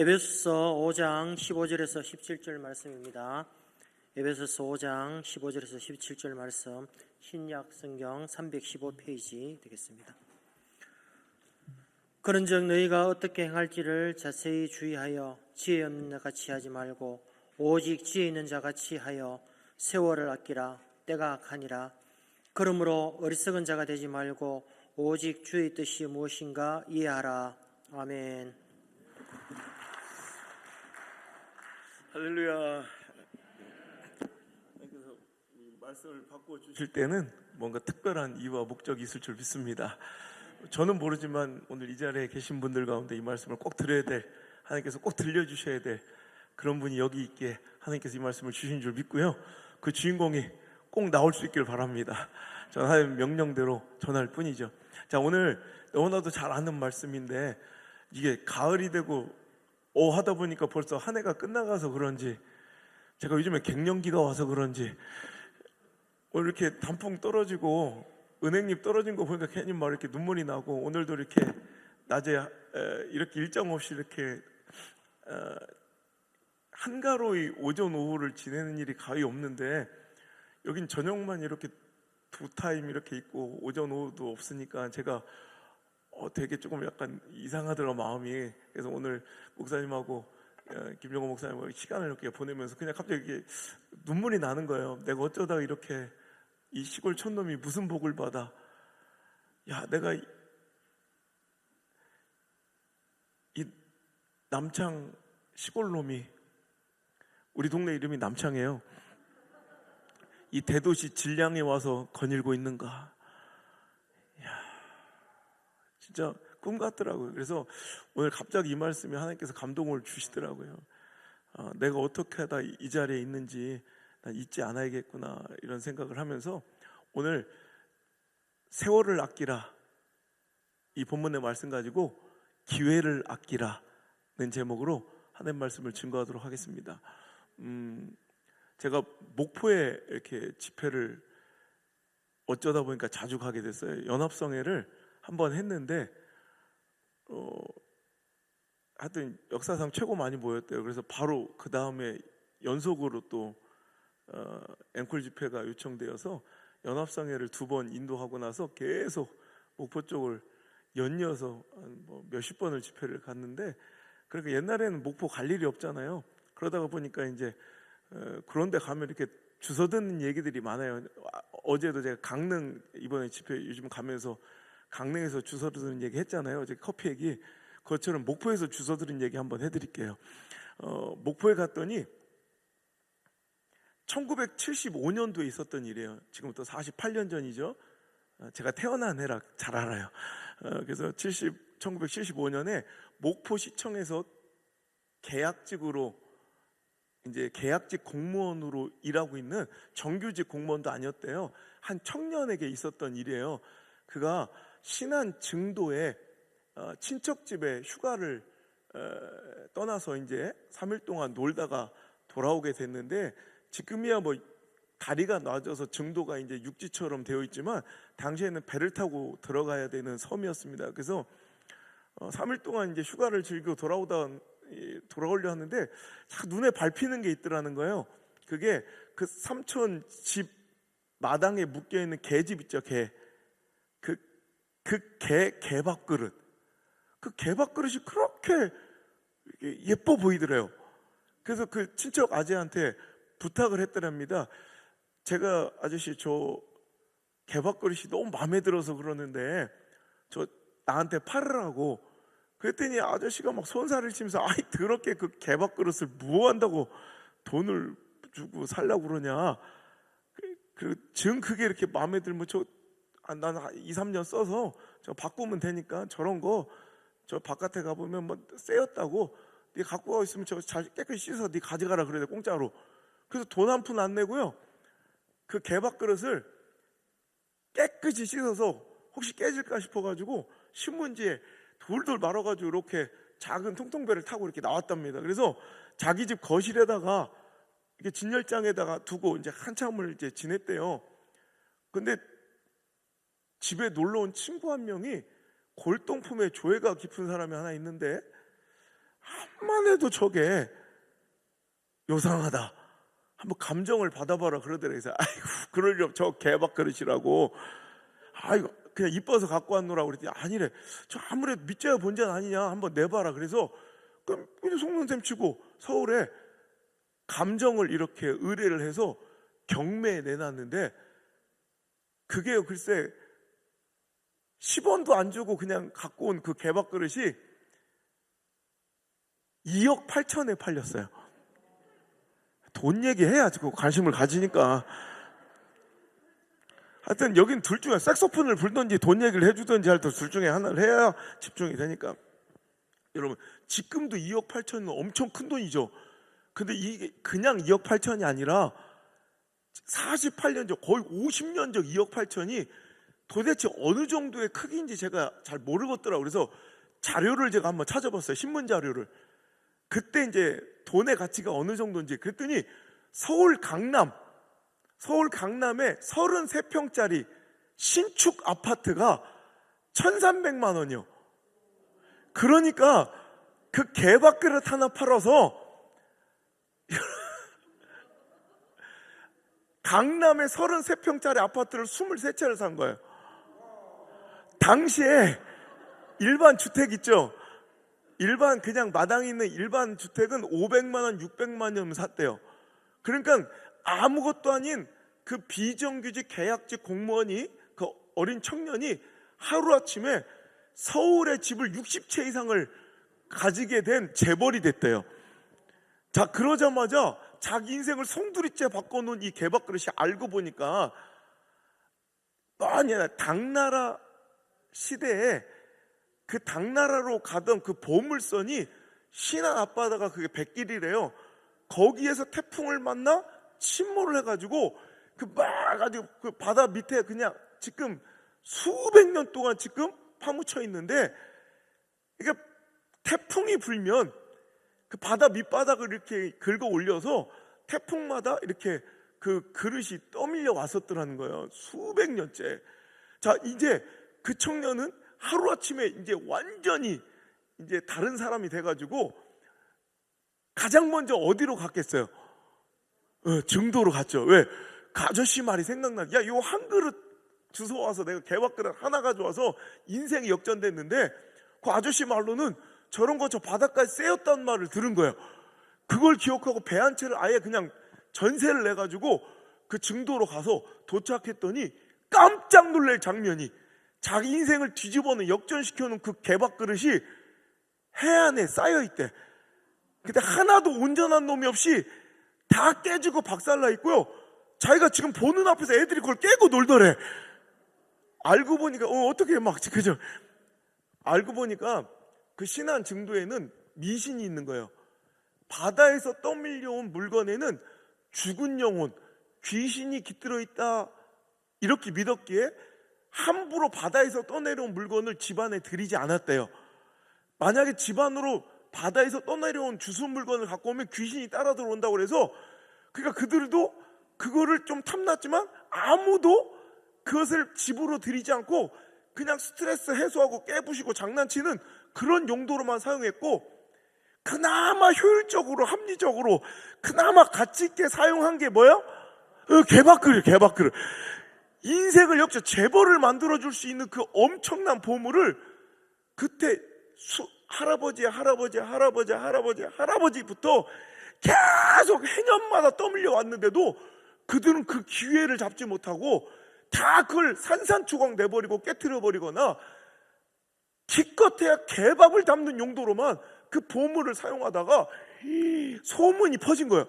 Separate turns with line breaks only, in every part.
에베소서 5장 15절에서 17절 말씀입니다. 에베소서 5장 15절에서 17절 말씀, 신약 성경 315페이지 되겠습니다. 그런즉 너희가 어떻게 행할지를 자세히 주의하여 지혜 없는 자같이 하지 말고 오직 지혜 있는 자같이 하여 세월을 아끼라. 때가 악하니라. 그러므로 어리석은 자가 되지 말고 오직 주의 뜻이 무엇인가 이해하라. 아멘.
할렐루야. 그래서 말씀을 바꿔 주실 때는 뭔가 특별한 이유와 목적이 있을 줄 믿습니다. 저는 모르지만 오늘 이 자리에 계신 분들 가운데 이 말씀을 꼭 들어야 될, 하나님께서 꼭 들려주셔야 될 그런 분이 여기 있기에 하나님께서 이 말씀을 주신 줄 믿고요. 그 주인공이 꼭 나올 수 있길 바랍니다. 저는 하나님 명령대로 전할 뿐이죠. 자, 오늘 너무나도 잘 아는 말씀인데 이게 가을이 되고 하다 보니까 벌써 한 해가 끝나가서 그런지, 제가 요즘에 갱년기가 와서 그런지 오늘 이렇게 단풍 떨어지고 은행잎 떨어진 거 보니까 괜히 막 이렇게 눈물이 나고, 오늘도 이렇게 낮에 이렇게 일정 없이 이렇게 한가로이 오전 오후를 지내는 일이 거의 없는데, 여긴 저녁만 이렇게 2타임 이렇게 있고 오전 오후도 없으니까 제가 되게 조금 약간 이상하더라 마음이. 그래서 오늘 목사님하고 김정호 목사님하고 시간을 이렇게 보내면서 그냥 갑자기 이렇게 눈물이 나는 거예요. 내가 어쩌다 이렇게 이 시골 촌놈이 무슨 복을 받아. 야, 내가 이 남창 시골놈이, 우리 동네 이름이 남창이에요. 이 대도시 질량에 와서 거닐고 있는가. 진짜 꿈 같더라고요. 그래서 오늘 갑자기 이 말씀에 하나님께서 감동을 주시더라고요. 내가 어떻게 하다 이 자리에 있는지 난 잊지 않아야겠구나, 이런 생각을 하면서 오늘 세월을 아끼라, 이 본문의 말씀 가지고 기회를 아끼라는 제목으로 하나님 말씀을 증거하도록 하겠습니다. 제가 목포에 이렇게 집회를 어쩌다 보니까 자주 가게 됐어요. 연합성회를 한번 했는데 하여튼 역사상 최고 많이 모였대요. 그래서 바로 그 다음에 연속으로 또 앵콜 집회가 요청되어서 연합성회를 2번 인도하고 나서 계속 목포 쪽을 연이어서 뭐 몇십 번을 집회를 갔는데, 그러니까 옛날에는 목포 갈 일이 없잖아요. 그러다가 보니까 이제 그런데 가면 이렇게 주워 듣는 얘기들이 많아요. 어제도 제가 강릉 이번에 집회 요즘 가면서 강릉에서 주워 듣는 얘기 했잖아요. 어제 커피 얘기. 그것처럼 목포에서 주워 들은 얘기 한번 해드릴게요. 목포에 갔더니 1975년도에 있었던 일이에요. 지금부터 48년 전이죠. 제가 태어난 해라 잘 알아요. 그래서 1975년에 목포시청에서 계약직으로, 이제 계약직 공무원으로 일하고 있는 정규직 공무원도 아니었대요. 한 청년에게 있었던 일이에요. 그가 신안 증도에 친척집에 휴가를 떠나서 이제 3일 동안 놀다가 돌아오게 됐는데, 지금이야 뭐 다리가 낮아서 증도가 이제 육지처럼 되어 있지만 당시에는 배를 타고 들어가야 되는 섬이었습니다. 그래서 3일 동안 이제 휴가를 즐기고 돌아오려 하는데 눈에 밟히는 게 있더라는 거예요. 그게 그 삼촌 집 마당에 묶여있는 개집 있죠. 개밥그릇. 그 개밥그릇이 그렇게 예뻐 보이더래요. 그래서 그 친척 아재한테 부탁을 했더랍니다. 제가 아저씨 저 개밥그릇이 너무 마음에 들어서 그러는데 저 나한테 팔으라고. 그랬더니 아저씨가 막 손살을 치면서, 아이 더럽게 그 개밥그릇을 무한다고 돈을 주고 살라고 그러냐. 지금 그게 이렇게 마음에 들면 난 2, 3년 써서 저 바꾸면 되니까 저런 거 저 바깥에 가보면 뭐 쎄였다고, 네 갖고 가 있으면 저 잘 깨끗이 씻어서 네 가져가라 그래, 공짜로. 그래서 돈 한 푼 안 내고요, 그 개밥그릇을 깨끗이 씻어서 혹시 깨질까 싶어가지고 신문지에 돌돌 말아가지고 이렇게 작은 통통배를 타고 이렇게 나왔답니다. 그래서 자기 집 거실에다가 이렇게 진열장에다가 두고 이제 한참을 이제 지냈대요. 근데 집에 놀러 온 친구 한 명이 골동품에 조예가 깊은 사람이 하나 있는데, 암만 해도 저게 요상하다. 한번 감정을 받아봐라 그러더래요. 그래서 아이고 그럴 리 없, 저 개밥그릇이라고. 아이고 그냥 이뻐서 갖고 왔노라고 그랬더니 아니래. 저 아무래도 밑져야 본전 아니냐, 한번 내봐라. 그래서 그럼 속는셈 치고 서울에 감정을 이렇게 의뢰를 해서 경매에 내놨는데, 그게요 글쎄 10원도 안 주고 그냥 갖고 온 그 개밥그릇이 2억 8천에 팔렸어요. 돈 얘기해야지 그 관심을 가지니까. 하여튼 여긴 둘 중에 색소폰을 불든지 돈 얘기를 해주든지 할 때 둘 중에 하나를 해야 집중이 되니까. 여러분 지금도 2억 8천은 엄청 큰 돈이죠. 근데 이게 그냥 2억 8천이 아니라 48년 전, 거의 50년 전 2억 8천이 도대체 어느 정도의 크기인지 제가 잘 모르겠더라고요. 그래서 자료를 제가 한번 찾아봤어요. 신문 자료를. 그때 이제 돈의 가치가 어느 정도인지. 그랬더니 서울 강남에 33평짜리 신축 아파트가 1,300만 원이요. 그러니까 그 개밥그릇 하나 팔아서 강남에 33평짜리 아파트를 23채를 산 거예요. 당시에 일반 주택 있죠? 일반 그냥 마당에 있는 일반 주택은 500만 원, 600만 원 샀대요. 그러니까 아무것도 아닌 그 비정규직 계약직 공무원이, 그 어린 청년이 하루아침에 서울의 집을 60채 이상을 가지게 된 재벌이 됐대요. 자, 그러자마자 자기 인생을 송두리째 바꿔놓은 이 개밥그릇이 알고 보니까 아니야, 당나라 시대에 그 당나라로 가던 그 보물선이 신안 앞바다가 그게 백길이래요. 거기에서 태풍을 만나 침몰을 해가지고 그 바다 밑에 그냥 지금 수백 년 동안 지금 파묻혀 있는데, 그러니까 태풍이 불면 그 바다 밑바닥을 이렇게 긁어 올려서 태풍마다 이렇게 그 그릇이 떠밀려 왔었더라는 거예요. 수백 년째. 자, 이제 그 청년은 하루아침에 이제 완전히 이제 다른 사람이 돼가지고 가장 먼저 어디로 갔겠어요? 증도로 갔죠. 왜? 그 아저씨 말이 생각나. 야, 요 한 그릇 주워와서 내가 개밥그릇 하나 가져와서 인생이 역전됐는데, 그 아저씨 말로는 저런 거 저 바닷가에 쎄였다는 말을 들은 거예요. 그걸 기억하고 배 한 채를 아예 그냥 전세를 내가지고 그 증도로 가서 도착했더니 깜짝 놀랄 장면이, 자기 인생을 뒤집어는 역전시켜놓은 그 개밥그릇이 해안에 쌓여있대. 근데 하나도 온전한 놈이 없이 다 깨지고 박살나 있고요. 자기가 지금 보는 앞에서 애들이 그걸 깨고 놀더래. 알고 보니까 어떻게 막 그죠? 알고 보니까 그 신안 증도에는 미신이 있는 거예요. 바다에서 떠밀려온 물건에는 죽은 영혼, 귀신이 깃들어 있다 이렇게 믿었기에 함부로 바다에서 떠내려온 물건을 집안에 들이지 않았대요. 만약에 집안으로 바다에서 떠내려온 주스 물건을 갖고 오면 귀신이 따라 들어온다고 그래서, 그러니까 그들도 그거를 좀 탐났지만 아무도 그것을 집으로 들이지 않고 그냥 스트레스 해소하고 깨부시고 장난치는 그런 용도로만 사용했고, 그나마 효율적으로 합리적으로 그나마 가치 있게 사용한 게 뭐야? 개밥그릇. 인생을 역시 재벌을 만들어줄 수 있는 그 엄청난 보물을 그때 할아버지부터 계속 해년마다 떠밀려 왔는데도 그들은 그 기회를 잡지 못하고 다 그걸 산산조각 내버리고 깨트려버리거나 기껏해야 개밥을 담는 용도로만 그 보물을 사용하다가 소문이 퍼진 거예요.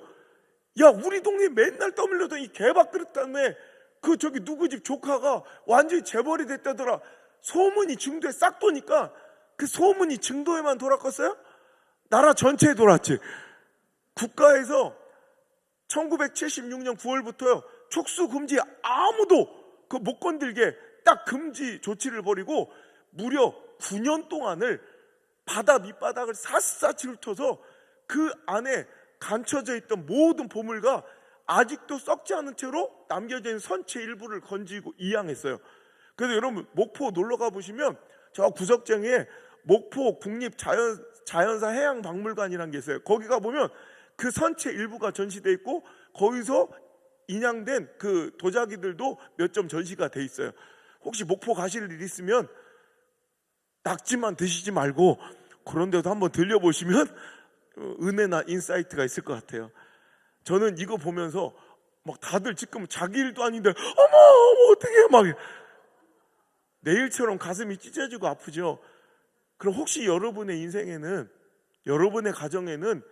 야, 우리 동네에 맨날 떠밀려던 이 개밥그릇 때문에 그 저기 누구 집 조카가 완전히 재벌이 됐다더라. 소문이 증도에 싹 도니까 그 소문이 증도에만 돌았겠어요? 나라 전체에 돌았지. 국가에서 1976년 9월부터요 촉수 금지, 아무도 그 못 건들게 딱 금지 조치를 벌이고 무려 9년 동안을 바다 밑바닥을 샅샅이 훑어서 그 안에 감춰져 있던 모든 보물과 아직도 썩지 않은 채로 남겨져 있는 선체 일부를 건지고 이양했어요. 그래서 여러분 목포 놀러 가보시면 저 구석쟁이에 목포 국립자연 자연사 해양박물관이라는 게 있어요. 거기 가보면 그 선체 일부가 전시돼 있고 거기서 인양된 그 도자기들도 몇 점 전시가 돼 있어요. 혹시 목포 가실 일 있으면 낙지만 드시지 말고 그런 데도 한번 들려보시면 은혜나 인사이트가 있을 것 같아요. 저는 이거 보면서 막 다들 지금 자기 일도 아닌데 어머 어떻게 막 내일처럼 가슴이 찢어지고 아프죠. 그럼 혹시 여러분의 인생에는, 여러분의 가정에는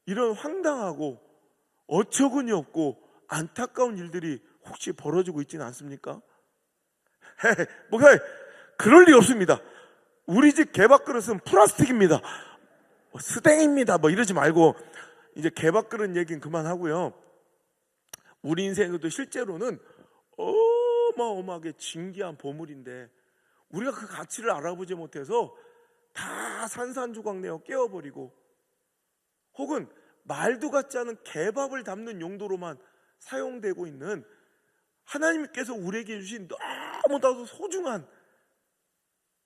이런 황당하고 어처구니 없고 안타까운 일들이 혹시 벌어지고 있지는 않습니까? 뭐가 그럴 리 없습니다. 우리 집 개밥그릇은 플라스틱입니다, 스댕입니다, 뭐 이러지 말고 이제 개밥그릇 얘기는 그만하고요. 우리 인생에도 실제로는 어마어마하게 진귀한 보물인데 우리가 그 가치를 알아보지 못해서 다 산산조각 내어 깨워버리고, 혹은 말도 같지 않은 개밥을 담는 용도로만 사용되고 있는 하나님께서 우리에게 주신 너무나도 소중한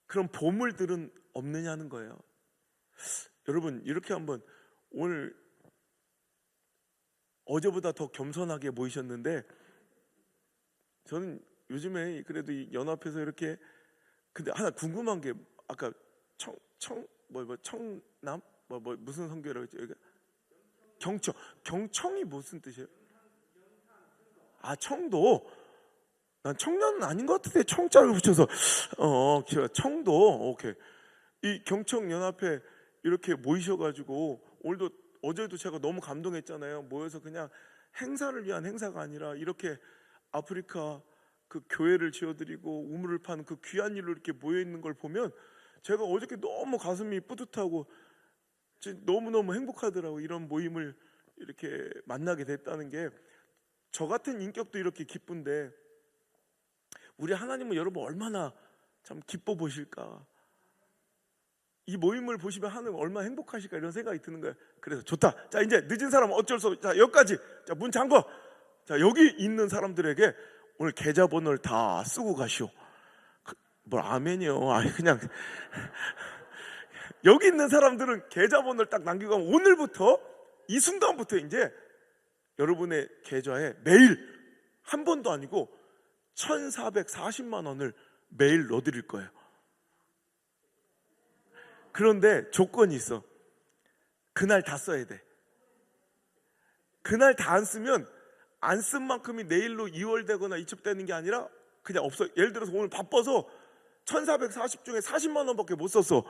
그런 보물들은 없느냐는 거예요. 여러분, 이렇게 한번 오늘 어제보다 더 겸손하게 모이셨는데, 저는 요즘에 그래도 이 연합해서 이렇게, 근데 하나 궁금한 게, 아까 청남 무슨 성교라고 했죠? 경청이 무슨 뜻이에요? 아, 청도. 난 청년은 아닌 것 같은데 청자를 붙여서 청도. 오케이. 이 경청연합회 이렇게 모이셔가지고 오늘도, 어제도 제가 너무 감동했잖아요. 모여서 그냥 행사를 위한 행사가 아니라 이렇게 아프리카 그 교회를 지어드리고 우물을 파는 그 귀한 일로 이렇게 모여 있는 걸 보면 제가 어저께 너무 가슴이 뿌듯하고 너무너무 행복하더라고요. 이런 모임을 이렇게 만나게 됐다는 게. 저 같은 인격도 이렇게 기쁜데 우리 하나님은 여러분 얼마나 참 기뻐 보실까. 이 모임을 보시면 하나님 얼마나 행복하실까 이런 생각이 드는 거예요. 그래서 좋다. 자, 이제 늦은 사람은 어쩔 수 없어. 자, 여기까지. 자, 문 잠궈. 자, 여기 있는 사람들에게 오늘 계좌번호를 다 쓰고 가시오. 뭘 아멘이요. 아니 그냥 여기 있는 사람들은 계좌번호를 딱 남기고 가면 오늘부터, 이 순간부터 이제 여러분의 계좌에 매일 한 번도 아니고 1,440만 원을 매일 넣어드릴 거예요. 그런데 조건이 있어. 그날 다 써야 돼. 그날 다 안 쓰면 안 쓴 만큼이 내일로 이월되거나 이첩되는 게 아니라 그냥 없어. 예를 들어서 오늘 바빠서 1,440 중에 40만 원밖에 못 썼어.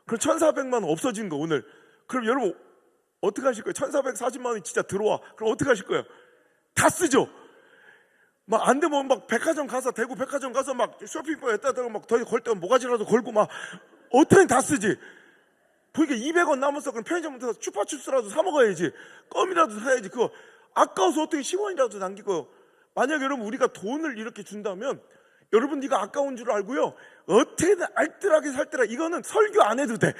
그럼 1,400만 원 없어진 거 오늘. 그럼 여러분 어떻게 하실 거예요? 1,440만 원이 진짜 들어와. 그럼 어떻게 하실 거예요? 다 쓰죠. 막 안 되면 막 백화점 가서, 대구 백화점 가서 막 쇼핑백에다 대고 막 더 걸 때면 모가지라도 걸고 막 어떻게든 다 쓰지. 보니까 200원 남았어. 그럼 편의점 가서 추파춥스라도 사 먹어야지. 껌이라도 사야지. 그거 아까워서 어떻게 10원이라도 남기고. 만약 여러분 우리가 돈을 이렇게 준다면 여러분 네가 아까운 줄 알고요, 어떻게든 알뜰하게 살더라. 이거는 설교 안 해도 돼.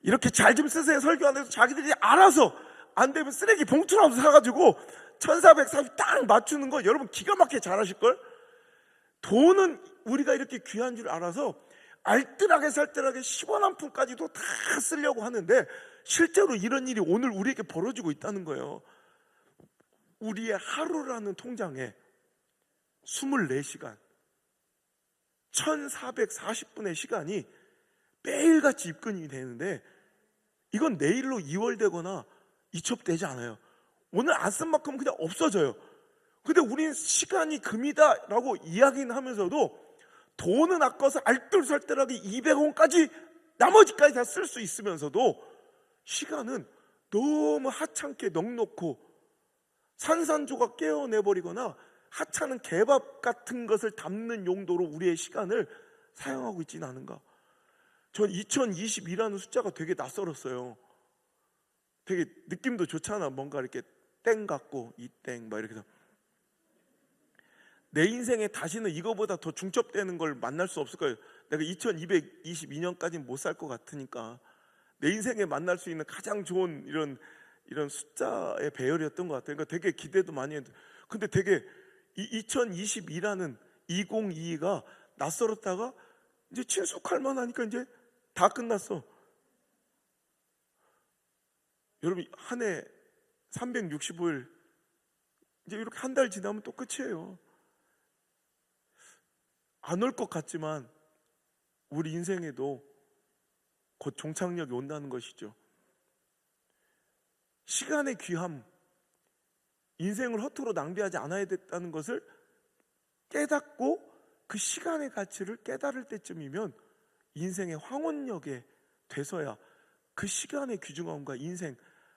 이렇게 잘 좀 쓰세요. 설교 안 해도 자기들이 알아서, 안 되면 쓰레기 봉투라도 사가지고 1,440 딱 맞추는 거 여러분 기가 막히게 잘하실걸? 돈은 우리가 이렇게 귀한 줄 알아서 알뜰하게 살뜰하게 10원 한 푼까지도 다 쓰려고 하는데 실제로 이런 일이 오늘 우리에게 벌어지고 있다는 거예요. 우리의 하루라는 통장에 24시간 1,440분의 시간이 매일같이 입금이 되는데 이건 내일로 이월되거나 이첩되지 않아요. 오늘 안 쓴 만큼 그냥 없어져요. 근데 우리는 시간이 금이다 라고 이야기는 하면서도 돈은 아까워서 알뜰살뜰하게 200원까지 나머지까지 다 쓸 수 있으면서도 시간은 너무 하찮게 넉넉고 산산조각 깨어내버리거나 하찮은 개밥 같은 것을 담는 용도로 우리의 시간을 사용하고 있지는 않은가. 전 2022라는 숫자가 되게 낯설었어요. 되게 느낌도 좋잖아. 뭔가 이렇게 땡 같고 이땡 막 이렇게 해서 내 인생에 다시는 이거보다 더 중첩되는 걸 만날 수 없을 거예요. 내가 2222년까지는 못 살 것 같으니까 내 인생에 만날 수 있는 가장 좋은 이런 숫자의 배열이었던 것 같아요. 그러니까 되게 기대도 많이 했는데, 근데 되게 2022라는 2022가 낯설었다가 이제 친숙할 만하니까 이제 다 끝났어. 여러분 한 해 365일 이제 이렇게 한 달 지나면 또 끝이에요. 안 올 것 같지만 우리 인생에도 곧 종착역이 온다는 것이죠. 시간의 귀함, 인생을 허투루 낭비하지 않아야 됐다는 것을 깨닫고 그 시간의 가치를 깨달을 때쯤이면 인생의 황혼역에 돼서야 그 시간의 귀중함과 인생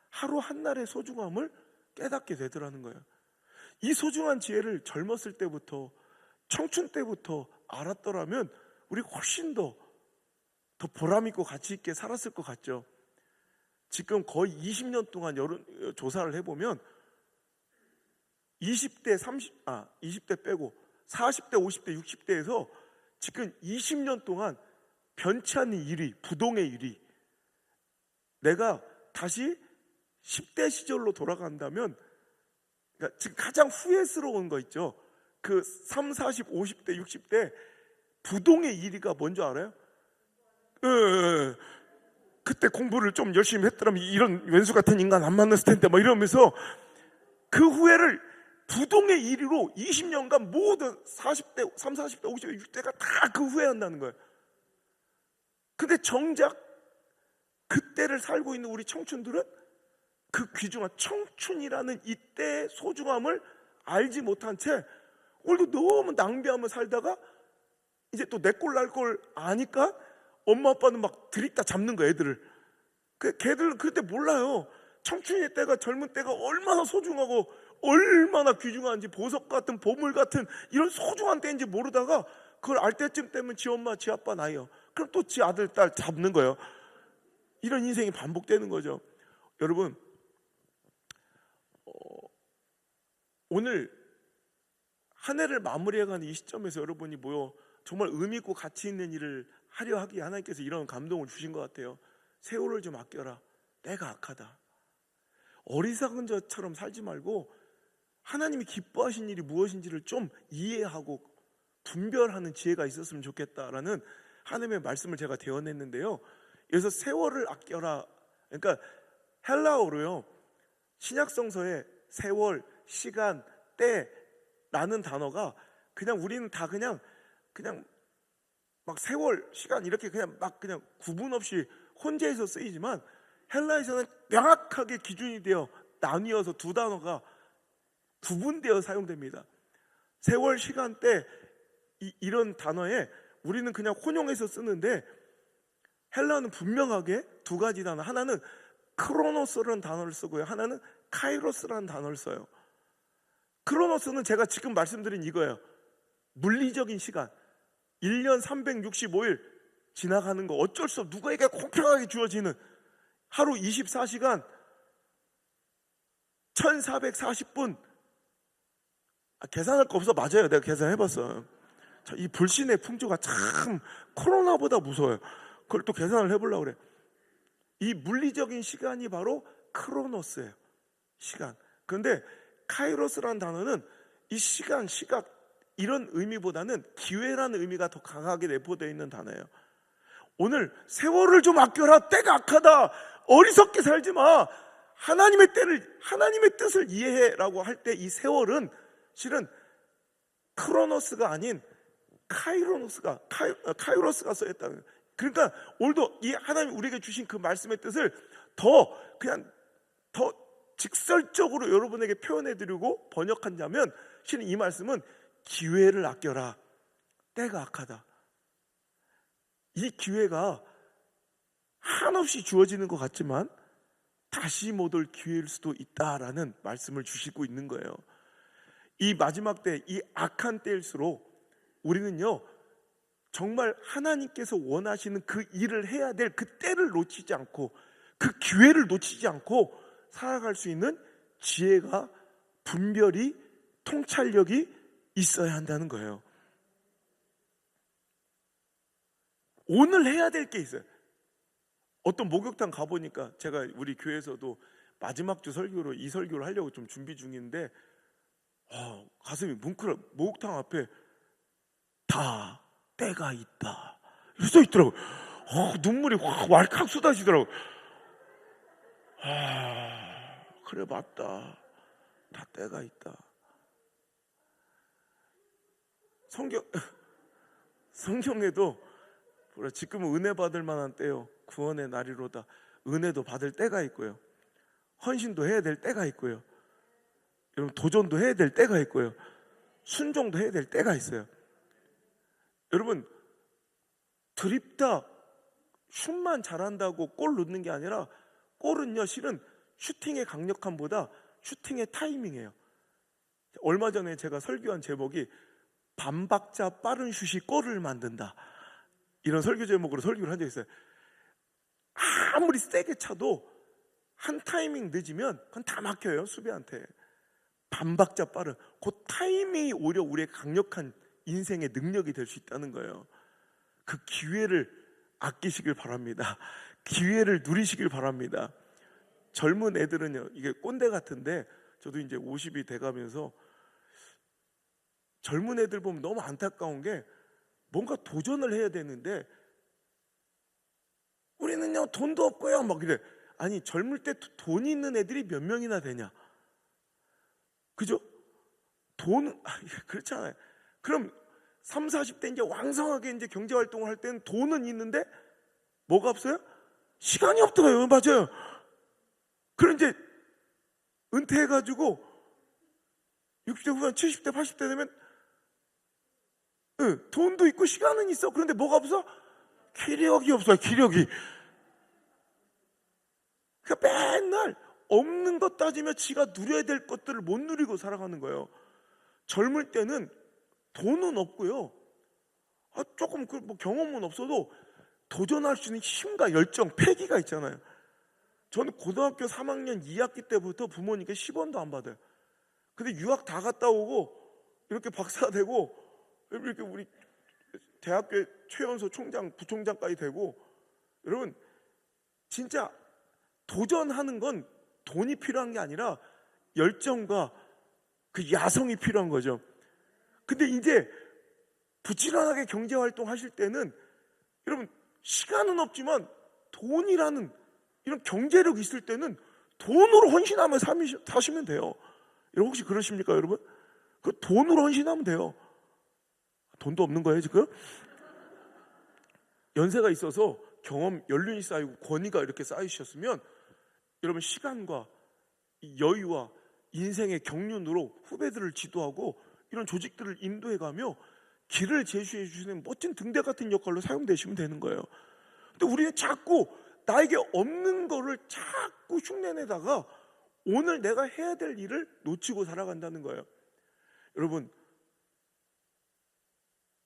하루 한날의 소중함을 깨닫게 되더라는 거예요. 이 소중한 지혜를 젊었을 때부터, 청춘 때부터 알았더라면 우리 훨씬 더 보람 있고 가치 있게 살았을 것 같죠. 지금 거의 20년 동안 여론 조사를 해보면 20대 빼고 40대, 50대, 60대에서 지금 20년 동안 변치 않는 1위, 부동의 1위. 내가 다시 10대 시절로 돌아간다면, 그러니까 지금 가장 후회스러운 거 있죠. 그 3, 40, 50대, 60대 부동의 1위가 뭔지 알아요? 그때 공부를 좀 열심히 했더라면 이런 왼수 같은 인간 안 만났을 텐데 막 이러면서 그 후회를 부동의 1위로 20년간 모든 40대, 3, 40대, 50대, 60대가 다 그 후회한다는 거예요. 근데 정작 그때를 살고 있는 우리 청춘들은 그 귀중한 청춘이라는 이때의 소중함을 알지 못한 채 오늘도 너무 낭비하며 살다가 이제 또 내 꼴 날 걸 아니까 엄마 아빠는 막 들이다 잡는 거야, 애들을. 걔들은 그때 몰라요. 청춘의 때가, 젊은 때가 얼마나 소중하고 얼마나 귀중한지, 보석 같은, 보물 같은 이런 소중한 때인지 모르다가 그걸 알 때쯤 되면 지 엄마, 지 아빠 나이요. 그럼 또 지 아들, 딸 잡는 거예요. 이런 인생이 반복되는 거죠. 여러분, 오늘 한 해를 마무리해가는 이 시점에서 여러분이 모여 정말 의미 있고 가치 있는 일을 하려 하기에 하나님께서 이런 감동을 주신 것 같아요. 세월을 좀 아껴라. 내가 악하다. 어리석은 자처럼 살지 말고 하나님이 기뻐하신 일이 무엇인지를 좀 이해하고 분별하는 지혜가 있었으면 좋겠다라는 하나님의 말씀을 제가 대언했는데요. 여기서 세월을 아껴라. 그러니까 헬라어로요, 신약성서에 세월, 시간, 때라는 단어가 그냥 우리는 다 그냥 막 세월, 시간 이렇게 그냥 구분 없이 혼재해서 쓰이지만 헬라에서는 명확하게 기준이 되어 나뉘어서 두 단어가 구분되어 사용됩니다. 세월, 시간, 때 이런 단어에 우리는 그냥 혼용해서 쓰는데 헬라는 분명하게 두 가지 단어, 하나는 크로노스라는 단어를 쓰고요, 하나는 카이로스라는 단어를 써요. 크로노스는 제가 지금 말씀드린 이거예요. 물리적인 시간, 1년 365일 지나가는 거, 어쩔 수 없어 누구에게 공평하게 주어지는 하루 24시간 1440분. 계산할 거 없어. 맞아요, 내가 계산해봤어. 이 불신의 풍조가 참 코로나보다 무서워요. 그걸 또 계산을 해보려고 그래. 이 물리적인 시간이 바로 크로노스예요, 시간. 그런데 카이로스라는 단어는 이 시간, 시각 이런 의미보다는 기회라는 의미가 더 강하게 내포되어 있는 단어예요. 오늘 세월을 좀 아껴라. 때가 악하다. 어리석게 살지 마. 하나님의 때를, 하나님의 뜻을 이해해라고 할 때 이 세월은 실은 크로노스가 아닌 카이로스가 써있다는 거예요. 그러니까 오늘도 이 하나님 우리에게 주신 그 말씀의 뜻을 더 직설적으로 여러분에게 표현해드리고 번역한다면 실은 이 말씀은 기회를 아껴라. 때가 악하다. 이 기회가 한없이 주어지는 것 같지만 다시 못 올 기회일 수도 있다라는 말씀을 주시고 있는 거예요. 이 마지막 때, 이 악한 때일수록 우리는요 정말 하나님께서 원하시는 그 일을 해야 될 그 때를 놓치지 않고 그 기회를 놓치지 않고 살아갈 수 있는 지혜가, 분별이, 통찰력이 있어야 한다는 거예요. 오늘 해야 될 게 있어요. 어떤 목욕탕 가보니까 제가 우리 교회에서도 마지막 주 설교로 이 설교를 하려고 좀 준비 중인데 가슴이 뭉클해. 목욕탕 앞에 다 때가 있다 이렇게 써 있더라고요. 눈물이 확 왈칵 쏟아지더라고요. 그래 맞다. 다 때가 있다. 성경에도 지금은 은혜 받을 만한 때요, 구원의 날이로다. 은혜도 받을 때가 있고요, 헌신도 해야 될 때가 있고요, 여러분 도전도 해야 될 때가 있고요, 순종도 해야 될 때가 있어요. 여러분 드립다 슛만 잘한다고 골 넣는 게 아니라, 골은요 실은 슈팅의 강력함보다 슈팅의 타이밍이에요. 얼마 전에 제가 설교한 제목이 반박자 빠른 슛이 골을 만든다, 이런 설교 제목으로 설교를 한 적이 있어요. 아무리 세게 차도 한 타이밍 늦으면 그건 다 막혀요, 수비한테. 반박자 빠른 그 타이밍이 오히려 우리의 강력한 인생의 능력이 될 수 있다는 거예요. 그 기회를 아끼시길 바랍니다. 기회를 누리시길 바랍니다. 젊은 애들은요, 이게 꼰대 같은데, 저도 이제 50이 돼가면서 젊은 애들 보면 너무 안타까운 게, 뭔가 도전을 해야 되는데 우리는요 돈도 없고요 막 이래. 아니 젊을 때 돈 있는 애들이 몇 명이나 되냐, 그죠? 돈은 그렇잖아요. 그럼 3, 40대 이제 왕성하게 이제 경제활동을 할 때는 돈은 있는데 뭐가 없어요? 시간이 없더라고요. 맞아요. 그럼 이제 은퇴해가지고 60대 후반 70대 80대 되면 돈도 있고 시간은 있어. 그런데 뭐가 없어? 기력이 없어요. 기력이. 그러니까 맨날 없는 것 따지며 지가 누려야 될 것들을 못 누리고 살아가는 거예요. 젊을 때는 돈은 없고요, 조금 뭐 경험은 없어도 도전할 수 있는 힘과 열정, 패기가 있잖아요. 저는 고등학교 3학년 2학기 때부터 부모님께 10원도 안 받아요. 근데 유학 다 갔다 오고 이렇게 박사가 되고 이렇게 우리 대학교 최연소 총장, 부총장까지 되고, 여러분 진짜 도전하는 건 돈이 필요한 게 아니라 열정과 그 야성이 필요한 거죠. 근데 이제 부지런하게 경제활동 하실 때는 여러분 시간은 없지만 돈이라는 이런 경제력이 있을 때는 돈으로 헌신하면 사시면 돼요. 여러분 혹시 그러십니까 여러분? 그 돈으로 헌신하면 돼요. 돈도 없는 거예요 지금? 연세가 있어서 경험, 연륜이 쌓이고 권위가 이렇게 쌓이셨으면 여러분 시간과 여유와 인생의 경륜으로 후배들을 지도하고 이런 조직들을 인도해가며 길을 제시해 주시는 멋진 등대 같은 역할로 사용되시면 되는 거예요. 근데 우리는 자꾸 나에게 없는 거를 자꾸 흉내내다가 오늘 내가 해야 될 일을 놓치고 살아간다는 거예요. 여러분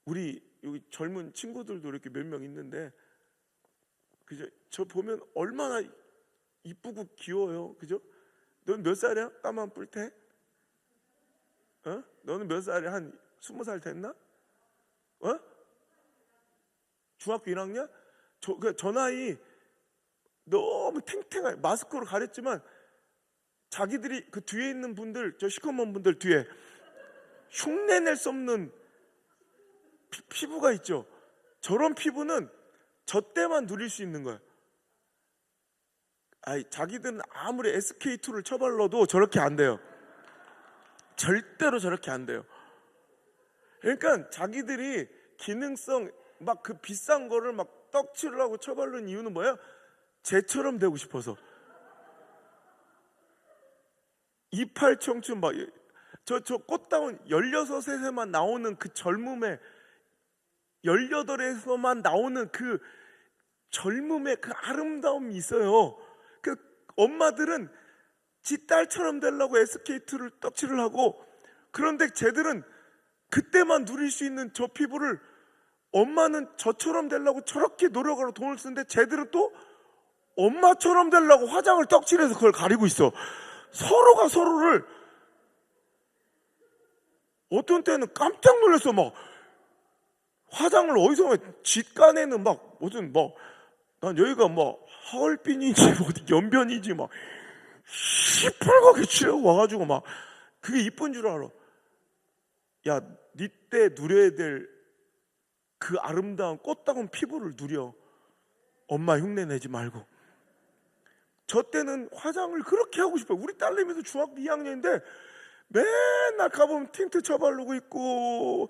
우리 여기 젊은 친구들도 이렇게 몇 명 있는데, 그죠? 저 보면 얼마나 이쁘고 귀여워요, 그죠? 넌 몇 살이야? 까만 뿔테? 너는 몇 살이야? 한 20살 됐나? 중학교 1학년? 저 나이 너무 탱탱해. 마스크로 가렸지만 자기들이 그 뒤에 있는 분들, 저 시커먼 분들 뒤에 흉내낼 수 없는 피부가 있죠. 저런 피부는 저 때만 누릴 수 있는 거예요. 자기들은 아무리 SK2를 쳐발라도 저렇게 안 돼요. 절대로 저렇게 안 돼요. 그러니까 자기들이 기능성 막 그 비싼 거를 막 떡칠을 하고 쳐바르는 이유는 뭐야? 쟤처럼 되고 싶어서. 이팔 청춘 막 저 꽃다운 16에서만 나오는 그 젊음의, 18에서만 나오는 그 젊음의 그 아름다움이 있어요. 그 엄마들은 지 딸처럼 되려고 SK2를 떡칠을 하고, 그런데 쟤들은 그때만 누릴 수 있는 저 피부를, 엄마는 저처럼 되려고 저렇게 노력하고 돈을 쓰는데 쟤들은 또 엄마처럼 되려고 화장을 떡칠해서 그걸 가리고 있어. 서로가 서로를, 어떤 때는 깜짝 놀랐어. 막 화장을 어디서 짓간에는 막 무슨 난 여기가 하얼빈인지 어디 연변이지 막 시뻘겋게 칠하고 와가지고 막 그게 이쁜 줄 알아. 야, 니 때 누려야 될 그 아름다운 꽃다운 피부를 누려. 엄마 흉내 내지 말고. 저 때는 화장을 그렇게 하고 싶어요. 우리 딸내미도 중학교 2학년인데 맨날 가보면 틴트 쳐바르고 있고,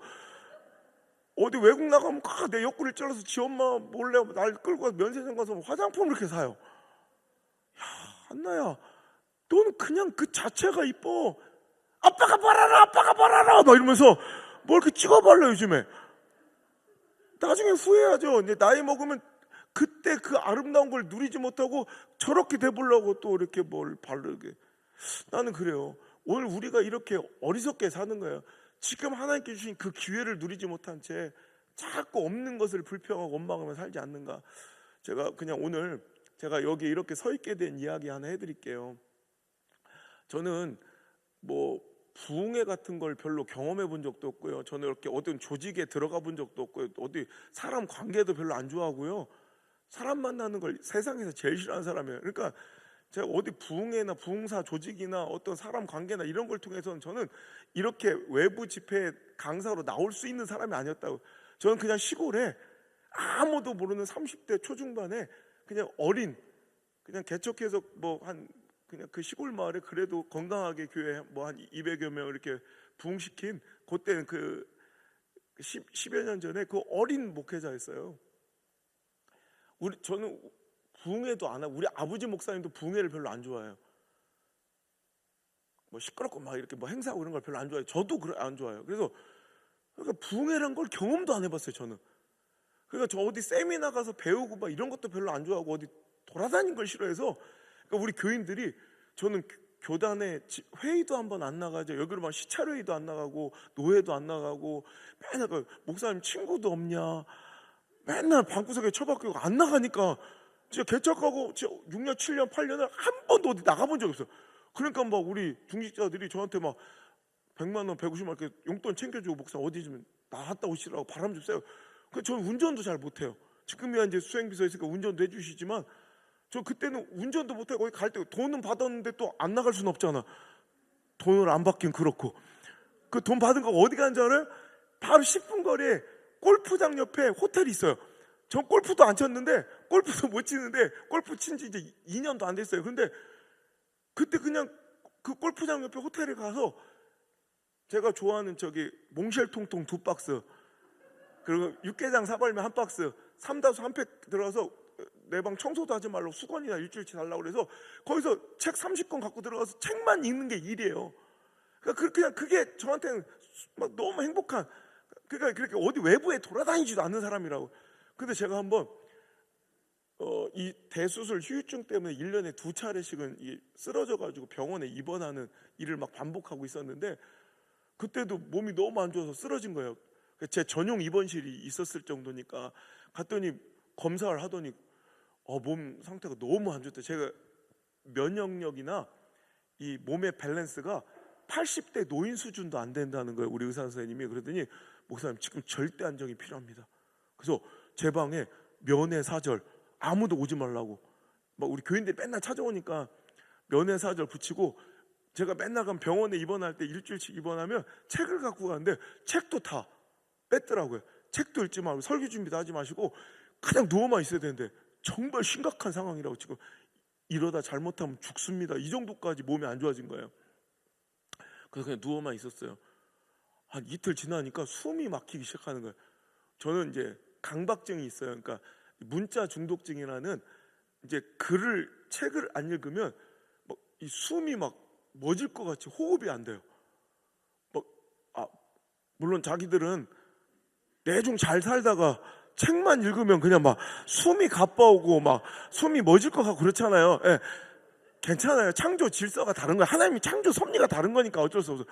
어디 외국 나가면 내 옆구리를 잘라서 지 엄마 몰래 날 끌고 가서 면세점 가서 화장품을 이렇게 사요. 야, 한나야, 너는 그냥 그 자체가 이뻐. 아빠가 바라라, 아빠가 바라라 막 이러면서 뭘 이렇게 찍어 발라 요즘에. 나중에 후회하죠. 이제 나이 먹으면 그때 그 아름다운 걸 누리지 못하고 저렇게 돼보려고 또 이렇게 뭘 바르게. 나는 그래요. 오늘 우리가 이렇게 어리석게 사는 거예요. 지금 하나님께 주신 그 기회를 누리지 못한 채 자꾸 없는 것을 불평하고 원망하며 살지 않는가. 제가 그냥 오늘 제가 여기 이렇게 서 있게 된 이야기 하나 해드릴게요. 저는 뭐 부흥회 같은 걸 별로 경험해 본 적도 없고요. 저는 이렇게 어떤 조직에 들어가 본 적도 없고요. 어디 사람 관계도 별로 안 좋아하고요. 사람 만나는 걸 세상에서 제일 싫어하는 사람이에요. 그러니까 제가 어디 부흥회나 부흥사 조직이나 어떤 사람 관계나 이런 걸 통해서는 저는 이렇게 외부 집회 강사로 나올 수 있는 사람이 아니었다고. 저는 그냥 시골에 아무도 모르는 30대 초중반에 그냥 어린, 그냥 개척해서 뭐 한 그냥 그 시골 마을에 그래도 건강하게 교회 뭐 한 200여 명 이렇게 부흥시킨, 그때는 그 10여 년 전에 그 어린 목회자였어요. 저는 부흥회도 안 하고, 우리 아버지 목사님도 부흥회를 별로 안 좋아해요. 뭐 시끄럽고 막 이렇게 뭐 행사하고 이런 걸 별로 안 좋아해요. 저도 안 좋아해요. 그래서 그러니까 부흥회란 걸 경험도 안 해봤어요, 저는. 그러니까 저 어디 세미나 가서 배우고 막 이런 것도 별로 안 좋아하고 어디 돌아다니는 걸 싫어해서, 그러니까 우리 교인들이, 저는 교단에 회의도 한번 안 나가죠. 여기로 막 시찰회의도 안 나가고 노회도 안 나가고, 맨날 그 목사님 친구도 없냐, 맨날 방구석에 처박히고 안 나가니까 진짜 개척하고 6년, 7년, 8년을 한 번도 어디 나가본 적이 없어요. 그러니까 막 우리 중직자들이 저한테 막 100만 원, 150만 원 이렇게 용돈 챙겨주고, 목사 어디 좀 나갔다 오시라고 바람 좀 쐬요. 그 저는 운전도 잘 못해요. 지금이야 이제 수행비서 있으니까 운전도 해주시지만, 저 그때는 운전도 못하고 거기 갈 때 돈은 받았는데 또 안 나갈 수는 없잖아. 돈을 안 받긴 그렇고. 그 돈 받은 거 어디 가는 줄 알아요? 바로 10분 거리에 골프장 옆에 호텔이 있어요. 전 골프도 안 쳤는데, 골프도 못 치는데, 골프 친 지 이제 2년도 안 됐어요. 근데 그때 그냥 그 골프장 옆에 호텔에 가서 제가 좋아하는 저기 몽쉘통통 2박스, 그리고 육개장 사발면 1박스, 삼다수 한 팩 들어가서 내 방 청소도 하지 말라고 수건이나 일주일치 달라고 그래서 거기서 책 30권 갖고 들어가서 책만 읽는 게 일이에요. 그러니까 그냥 그게 저한테는 막 너무 행복한, 그러니까 그렇게 어디 외부에 돌아다니지도 않는 사람이라고. 근데 제가 한번 이 대수술 후유증 때문에 1년에 2차례씩은 쓰러져가지고 병원에 입원하는 일을 막 반복하고 있었는데, 그때도 몸이 너무 안 좋아서 쓰러진 거예요. 제 전용 입원실이 있었을 정도니까 갔더니 검사를 하더니 몸 상태가 너무 안 좋대. 제가 면역력이나 이 몸의 밸런스가 80대 노인 수준도 안 된다는 거예요, 우리 의사 선생님이. 그러더니 목사님 지금 절대 안정이 필요합니다. 그래서 제 방에 면회사절, 아무도 오지 말라고 막 우리 교인들이 맨날 찾아오니까 면회사절 붙이고, 제가 맨날 가면 병원에 입원할 때 일주일씩 입원하면 책을 갖고 가는데 책도 다 뺐더라고요. 책도 읽지 말고 설교 준비도 하지 마시고 그냥 누워만 있어야 되는데, 정말 심각한 상황이라고, 지금 이러다 잘못하면 죽습니다, 이 정도까지 몸이 안 좋아진 거예요. 그래서 그냥 누워만 있었어요. 한 이틀 지나니까 숨이 막히기 시작하는 거예요. 저는 이제 강박증이 있어요. 그러니까 문자 중독증이라는, 이제 책을 안 읽으면 막 이 숨이 막 멎을 것 같이 호흡이 안 돼요. 물론 자기들은 대충 잘 살다가 책만 읽으면 그냥 막 숨이 가빠오고 막 숨이 멎을 것 같고 그렇잖아요. 예. 괜찮아요. 창조 질서가 다른 거예요. 하나님이 창조 섭리가 다른 거니까 어쩔 수 없어요.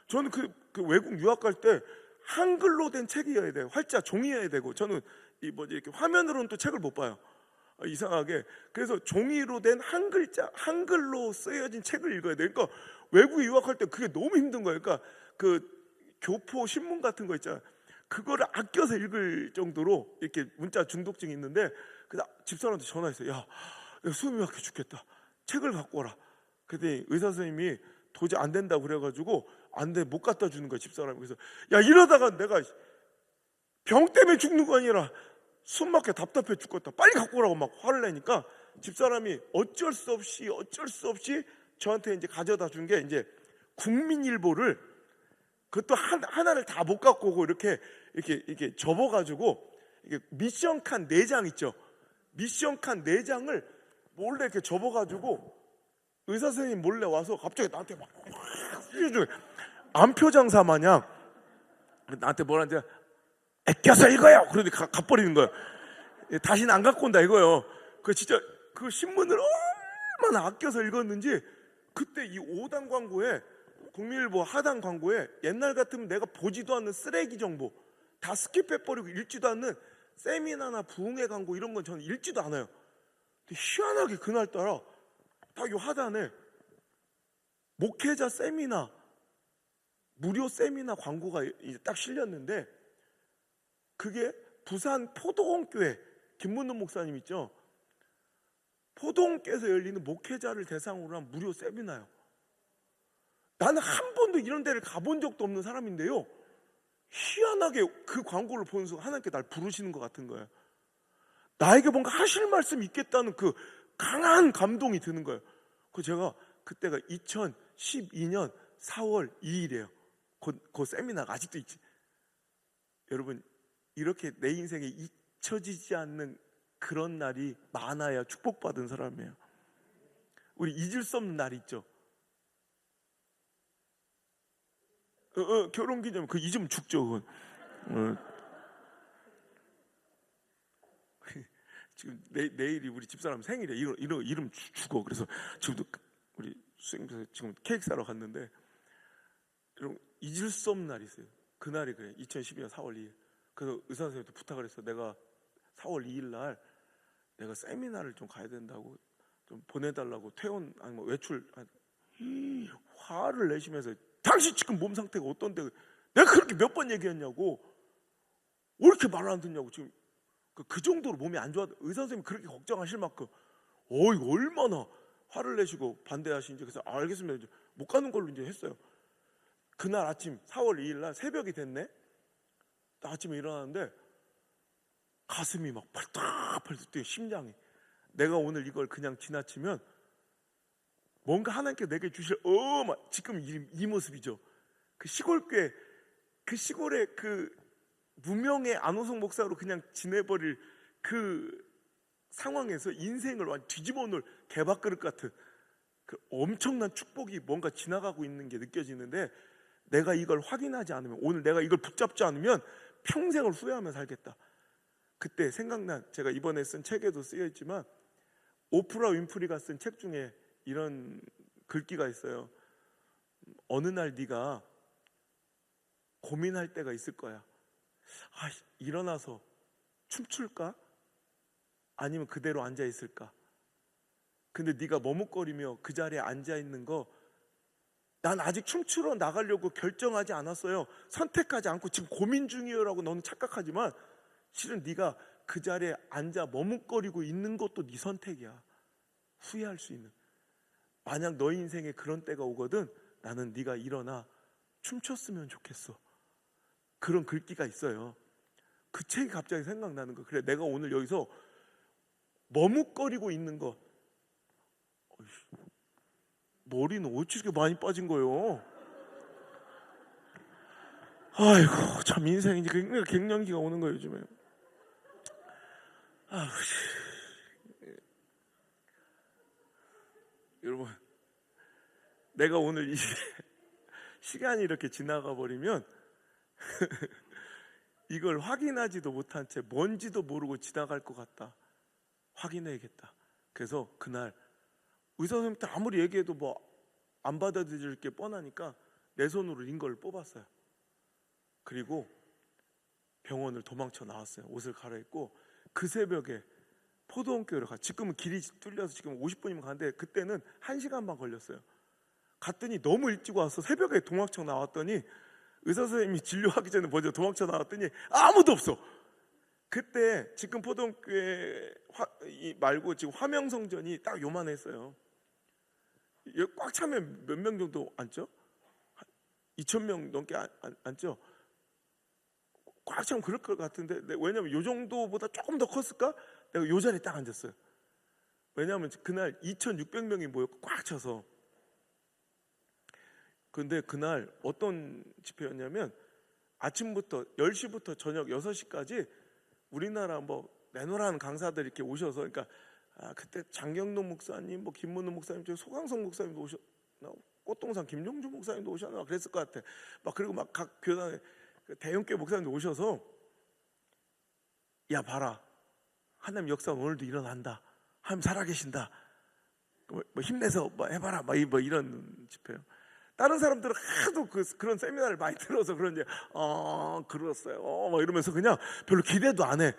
저는 그 외국 유학 갈 때 한글로 된 책이어야 돼요. 활자 종이여야 되고, 저는 이렇게 화면으로는 또 책을 못 봐요. 이상하게. 그래서 종이로 된 한글로 쓰여진 책을 읽어야 돼요. 그러니까 외국에 유학할 때 그게 너무 힘든 거예요. 그러니까 그 교포 신문 같은 거 있잖아요. 그거를 아껴서 읽을 정도로 이렇게 문자 중독증이 있는데, 그래서 집사람한테 전화했어요. 야, 숨이 막혀 죽겠다, 책을 갖고 오라. 그랬더니 의사 선생님이 도저히 안 된다고 그래가지고 안 돼, 못 갖다 주는 거야, 집사람이. 그래서 야, 이러다가 내가 병 때문에 죽는 거 아니라 숨 막혀 답답해 죽겠다, 빨리 갖고 오라고 막 화를 내니까 집사람이 어쩔 수 없이 저한테 이제 가져다 준 게 이제 국민일보를, 그것도 하나를 다 못 갖고 오고 이렇게 접어가지고, 이게 미션 칸 4장 있죠. 미션 칸 4장을 몰래 이렇게 접어가지고 의사 선생님 몰래 와서 갑자기 나한테 막 안표 장사 마냥 나한테 뭐라는지, 애껴서 읽어요. 그러더니 가버리는 거예요. 다시는 안 갖고 온다 이거예요. 그 진짜 그 신문을 얼마나 아껴서 읽었는지, 그때 이 5단 광고에, 국민일보 하단 광고에 옛날 같으면 내가 보지도 않는 쓰레기 정보 다 스킵해버리고 읽지도 않는 세미나나 부흥회 광고 이런 건 저는 읽지도 않아요. 근데 희한하게 그날따라 딱 이 하단에 목회자 세미나, 무료 세미나 광고가 이제 딱 실렸는데, 그게 부산 포도원교회 김문돈 목사님 있죠. 포도원교회에서 열리는 목회자를 대상으로 한 무료 세미나요. 나는 한 번도 이런 데를 가본 적도 없는 사람인데요, 희한하게 그 광고를 보는 순간 하나님께 날 부르시는 것 같은 거예요. 나에게 뭔가 하실 말씀이 있겠다는 그 강한 감동이 드는 거예요. 그 제가 그때가 2012년 4월 2일이에요. 그 세미나가 아직도 있지. 여러분, 이렇게 내 인생에 잊혀지지 않는 그런 날이 많아야 축복받은 사람이에요. 우리 잊을 수 없는 날이 있죠. 결혼기념일 그 잊으면 죽죠 그건. 지금 내일이 우리 집사람 생일이에요. 이름 죽어. 그래서 지금도 우리 수행에서 지금 케이크 사러 갔는데, 여러분, 잊을 수 없는 날이 있어요. 그날이 그래. 2012년 4월 2일. 그래서 의사 선생님한테 부탁을 했어. 내가 4월 2일 날 내가 세미나를 좀 가야 된다고, 좀 보내달라고, 퇴원 아니 뭐 외출. 화를 내시면서, 당신 지금 몸 상태가 어떤데 내가 그렇게 몇 번 얘기했냐고, 왜 이렇게 말을 안 듣냐고. 지금 그 정도로 몸이 안 좋아. 의사 선생님이 그렇게 걱정하실 만큼 이거 얼마나 화를 내시고 반대하시는지. 그래서 알겠습니다, 이제 못 가는 걸로 이제 했어요. 그날 아침 4월 2일 날 새벽이 됐네. 아침에 일어났는데 가슴이 막 팔딱팔딱 뛰어. 심장이, 내가 오늘 이걸 그냥 지나치면 뭔가 하나님께 내게 주실 지금 이 모습이죠. 그 시골교회, 그 시골의 그 무명의 안호성 목사로 그냥 지내버릴 그 상황에서 인생을 완전 뒤집어 놓을 개밥그릇 같은 그 엄청난 축복이 뭔가 지나가고 있는 게 느껴지는데, 내가 이걸 확인하지 않으면, 오늘 내가 이걸 붙잡지 않으면 평생을 후회하며 살겠다. 그때 생각난, 제가 이번에 쓴 책에도 쓰여있지만 오프라 윈프리가 쓴 책 중에 이런 글귀가 있어요. 어느 날 네가 고민할 때가 있을 거야. 일어나서 춤출까? 아니면 그대로 앉아 있을까? 근데 네가 머뭇거리며 그 자리에 앉아 있는 거, 난 아직 춤추러 나가려고 결정하지 않았어요, 선택하지 않고 지금 고민 중이에요 라고 너는 착각하지만, 실은 네가 그 자리에 앉아 머뭇거리고 있는 것도 네 선택이야. 후회할 수 있는. 만약 너 인생에 그런 때가 오거든, 나는 네가 일어나 춤췄으면 좋겠어. 그런 글귀가 있어요. 그 책이 갑자기 생각나는 거. 그래, 내가 오늘 여기서 머뭇거리고 있는 거, 머리는 어찌 이렇게 많이 빠진 거예요? 아이고, 참 인생이 이제 갱년기가 오는 거예요 요즘에. 여러분, 내가 오늘 이 시간이 이렇게 지나가 버리면 이걸 확인하지도 못한 채 뭔지도 모르고 지나갈 것 같다. 확인해야겠다. 그래서 그날 의사 선생님한테 아무리 얘기해도 뭐 안 받아들일 게 뻔하니까 내 손으로 링거를 뽑았어요. 그리고 병원을 도망쳐 나왔어요. 옷을 갈아입고 그 새벽에 포도원교회로 지금은 길이 뚫려서 지금 50분이면 가는데, 그때는 1시간만 걸렸어요. 갔더니 너무 일찍 와서 새벽에 도망쳐 나왔더니, 의사 선생님이 진료하기 전에 먼저 도망쳐 나왔더니 아무도 없어. 그때 지금 포도원교회 말고 지금 화명성전이 딱 요만했어요. 여기 꽉 차면 몇 명 정도 앉죠? 2,000명 넘게 앉죠? 꽉 차면 그럴 것 같은데, 왜냐면 요 정도보다 조금 더 컸을까? 내가 요 자리에 딱 앉았어요. 왜냐하면 그날 2,600명이 모여 꽉 차서. 근데 그날 어떤 집회였냐면 아침부터 10시부터 저녁 6시까지 우리나라 뭐 내노라는 강사들 이렇게 오셔서, 그러니까 그때 장경동 목사님, 뭐 김문우 목사님, 소강성 목사님도 꽃동산 김종주 목사님도 오셨나 그랬을 것 같아. 막 그리고 막 각 교단의 대형교회 목사님도 오셔서, 야 봐라, 하나님 역사 오늘도 일어난다, 하나님 살아계신다, 뭐 힘내서 뭐 해봐라, 뭐 이런 집회요. 다른 사람들은 하도 그런 세미나를 많이 들어서 그런지 그랬어요 뭐 이러면서 그냥 별로 기대도 안 해.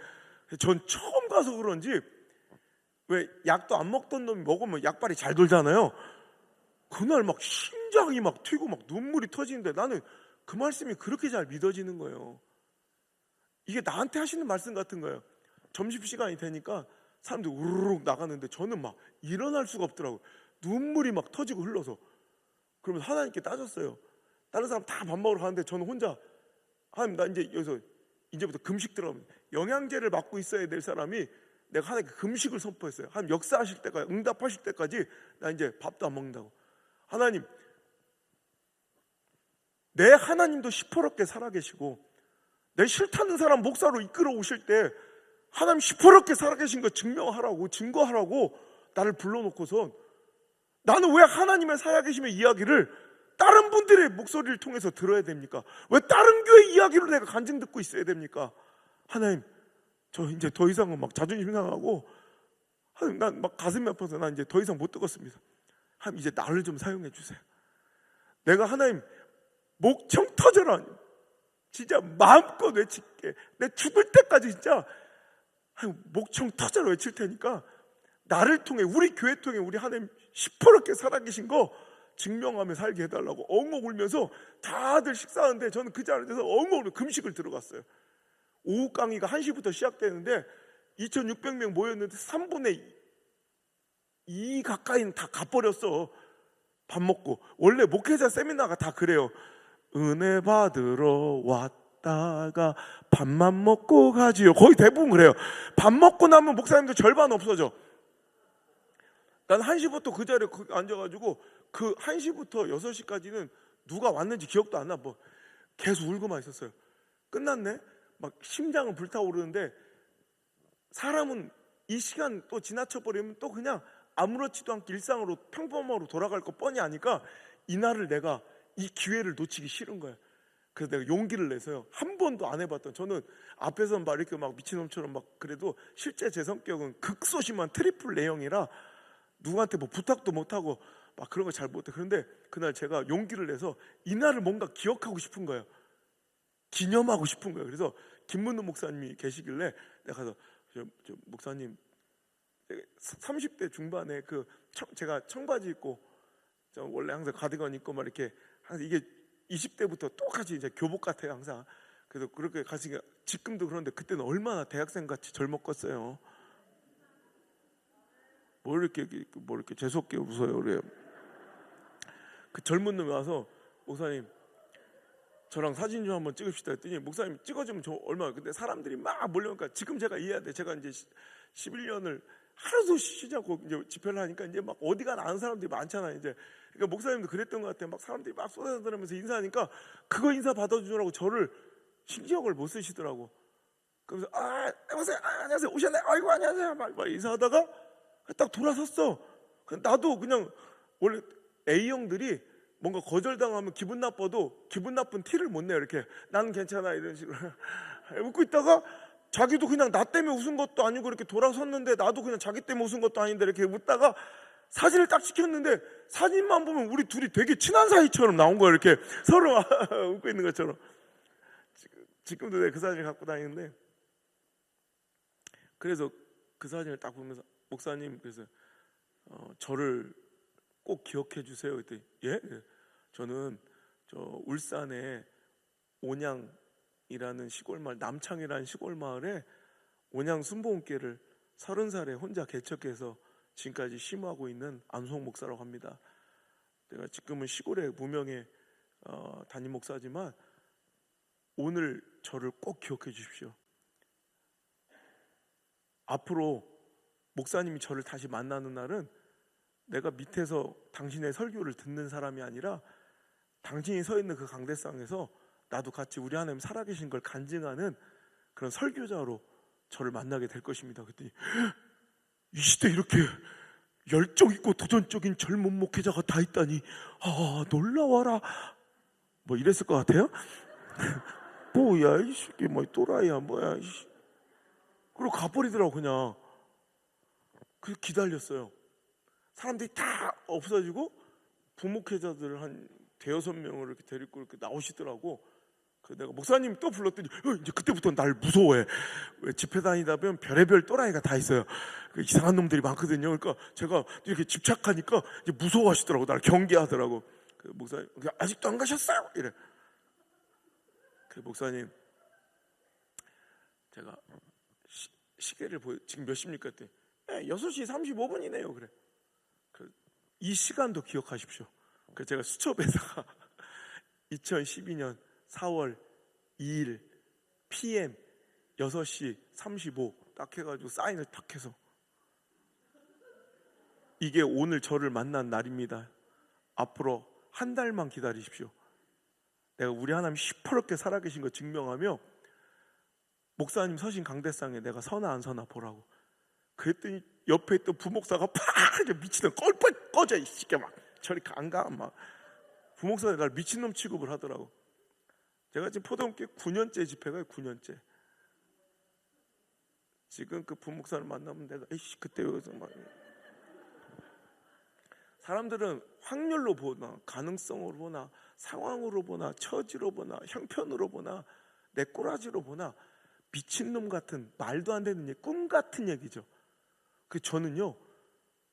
전 처음 가서 그런지, 왜 약도 안 먹던 놈이 먹으면 약발이 잘 돌잖아요. 그날 막 심장이 막 튀고 막 눈물이 터지는데 나는 그 말씀이 그렇게 잘 믿어지는 거예요. 이게 나한테 하시는 말씀 같은 거예요. 점심시간이 되니까 사람들이 우르르 나가는데 저는 막 일어날 수가 없더라고요. 눈물이 막 터지고 흘러서. 그러면 하나님께 따졌어요. 다른 사람 다 밥 먹으러 가는데 저는 혼자, 하나님 나 이제 여기서 이제부터 금식 들어가면 영양제를 맞고 있어야 될 사람이 내가 하나님께 금식을 선포했어요. 하나님 역사하실 때까지, 응답하실 때까지 나 이제 밥도 안 먹는다고. 하나님, 내 하나님도 시퍼렇게 살아계시고 내 싫다는 사람 목사로 이끌어 오실 때 하나님 시퍼렇게 살아계신 거 증명하라고, 증거하라고 나를 불러놓고선 나는 왜 하나님의 살아계심의 이야기를 다른 분들의 목소리를 통해서 들어야 됩니까? 왜 다른 교회 이야기로 내가 간증 듣고 있어야 됩니까? 하나님, 저 이제 더 이상은 막 자존심 상하고, 하나님, 난 막 가슴이 아파서 난 이제 더 이상 못 듣겠습니다. 하나님, 이제 나를 좀 사용해 주세요. 내가 하나님 목청 터져라, 진짜 마음껏 외칠게. 내 죽을 때까지 진짜 하나님 목청 터져라 외칠 테니까 나를 통해, 우리 교회 통해 우리 하나님 시퍼렇게 살아계신 거 증명하며 살게 해달라고 엉엉 울면서 다들 식사하는데 저는 그 자리에서 엉엉 울며 금식을 들어갔어요. 오후 강의가 1시부터 시작되는데 2,600명 모였는데 3분의 2 가까이는 다 가버렸어. 밥 먹고. 원래 목회자 세미나가 다 그래요. 은혜 받으러 왔다가 밥만 먹고 가지요. 거의 대부분 그래요. 밥 먹고 나면 목사님도 절반 없어져. 난 1시부터 그 자리에 앉아가지고 그 1시부터 6시까지는 누가 왔는지 기억도 안 나. 뭐 계속 울고만 있었어요. 끝났네? 막 심장은 불타오르는데, 사람은 이 시간 또 지나쳐버리면 또 그냥 아무렇지도 않게 일상으로 평범하로 돌아갈 거 뻔히 아니까 이날을 내가, 이 기회를 놓치기 싫은 거야. 그래서 내가 용기를 내서요, 한 번도 안 해봤던, 저는 앞에서는 막 이렇게 막 미친놈처럼 막 그래도 실제 제 성격은 극소심한 트리플 A형이라 누구한테 뭐 부탁도 못하고 막 그런 거 잘 못해. 그런데 그날 제가 용기를 내서 이날을 뭔가 기억하고 싶은 거예요. 기념하고 싶은 거예요. 그래서 김문우 목사님이 계시길래 내가 가서 저 목사님, 30대 중반에 제가 청바지 입고, 저 원래 항상 가디건 입고 막 이렇게 항상, 이게 20대부터 똑같이 이제 교복 같아요 항상. 그래서 그렇게 가시니까 지금도 그런데 그때는 얼마나 대학생 같이 젊었겠어요. 뭘 이렇게 재수없게 웃어요. 그래요. 그 젊은 놈이 와서, 목사님 저랑 사진 좀 한번 찍읍시다 했더니, 목사님 찍어주면 저 얼마나. 근데 사람들이 막 몰려오니까, 지금 제가 이해해야 돼. 제가 이제 11년을 하루도 쉬지 않고 이제 집회를 하니까 이제 막 어디가 아는 사람들이 많잖아요. 이제 그러니까 목사님도 그랬던 것 같아요. 막 사람들이 막 쏟아들면서 인사하니까 그거 인사 받아주느라고 저를 신경을 못 쓰시더라고. 그래서 안녕하세요 오셨네, 아이고 안녕하세요 막 인사하다가 딱 돌아섰어. 나도 그냥, 원래 A형들이 뭔가 거절당하면 기분 나빠도 기분 나쁜 티를 못 내요. 이렇게 나는 괜찮아 이런 식으로 웃고 있다가, 자기도 그냥 나 때문에 웃은 것도 아니고 이렇게 돌아섰는데 나도 그냥 자기 때문에 웃은 것도 아닌데 이렇게 웃다가 사진을 딱 찍혔는데, 사진만 보면 우리 둘이 되게 친한 사이처럼 나온 거예요. 이렇게 서로 웃고 있는 것처럼. 지금도 내가 그 사진을 갖고 다니는데, 그래서 그 사진을 딱 보면서, 목사님, 그래서 저를 꼭 기억해 주세요 그랬더니, 예? 저는 저 울산에 온양이라는 시골마을, 남창이라는 시골마을에 온양 순복음교회를 30살에 혼자 개척해서 지금까지 심호하고 있는 안송 목사라고 합니다. 내가 지금은 시골의 무명의 담임 목사지만 오늘 저를 꼭 기억해 주십시오. 앞으로 목사님이 저를 다시 만나는 날은 내가 밑에서 당신의 설교를 듣는 사람이 아니라 당신이 서 있는 그 강대상에서 나도 같이 우리 하나님 살아계신 걸 간증하는 그런 설교자로 저를 만나게 될 것입니다. 그랬더니 이 시대에 이렇게 열정 있고 도전적인 젊은 목회자가 다 있다니 놀라워라 뭐 이랬을 것 같아요. 뭐야 이 새끼 뭐 또라이야 뭐야 이씨. 그리고 가버리더라고 그냥. 그래서 기다렸어요. 사람들이 다 없어지고 부목회자들 한 대여섯 명을 이렇게 데리고 이렇게 나오시더라고. 그래서 내가 목사님 또 불렀더니 이제 그때부터 날 무서워해. 왜 집회 다니다 보면 별의별 또라이가 다 있어요. 그 이상한 놈들이 많거든요. 그러니까 제가 이렇게 집착하니까 이제 무서워하시더라고. 나를 경계하더라고. 그 목사님 아직도 안 가셨어요? 이래. 그 목사님 제가 시계를 지금 몇 시입니까? 했더니 6시 35분이네요. 그래. 이 시간도 기억하십시오. 그래서 제가 수첩에다가 2012년 4월 2일 PM 6시 35 딱 해가지고 사인을 탁 해서 이게 오늘 저를 만난 날입니다. 앞으로 한 달만 기다리십시오. 내가 우리 하나님 시퍼렇게 살아계신 거 증명하며 목사님 서신 강대상에 내가 서나 안 서나 보라고. 그랬더니 옆에 있던 부목사가 팍 미치는 껄뻔 꺼져 이 새끼 막 저리 안 가 막 부목사가 날 미친놈 취급을 하더라고. 제가 지금 포도원교회 9년째 집회가요. 9년째. 지금 그 부목사를 만나면 내가 에이씨 그때 여기서 막 사람들은 확률로 보나 가능성으로 보나 상황으로 보나 처지로 보나 형편으로 보나 내 꼬라지로 보나 미친놈 같은 말도 안 되는 얘기, 꿈 같은 얘기죠. 그 저는요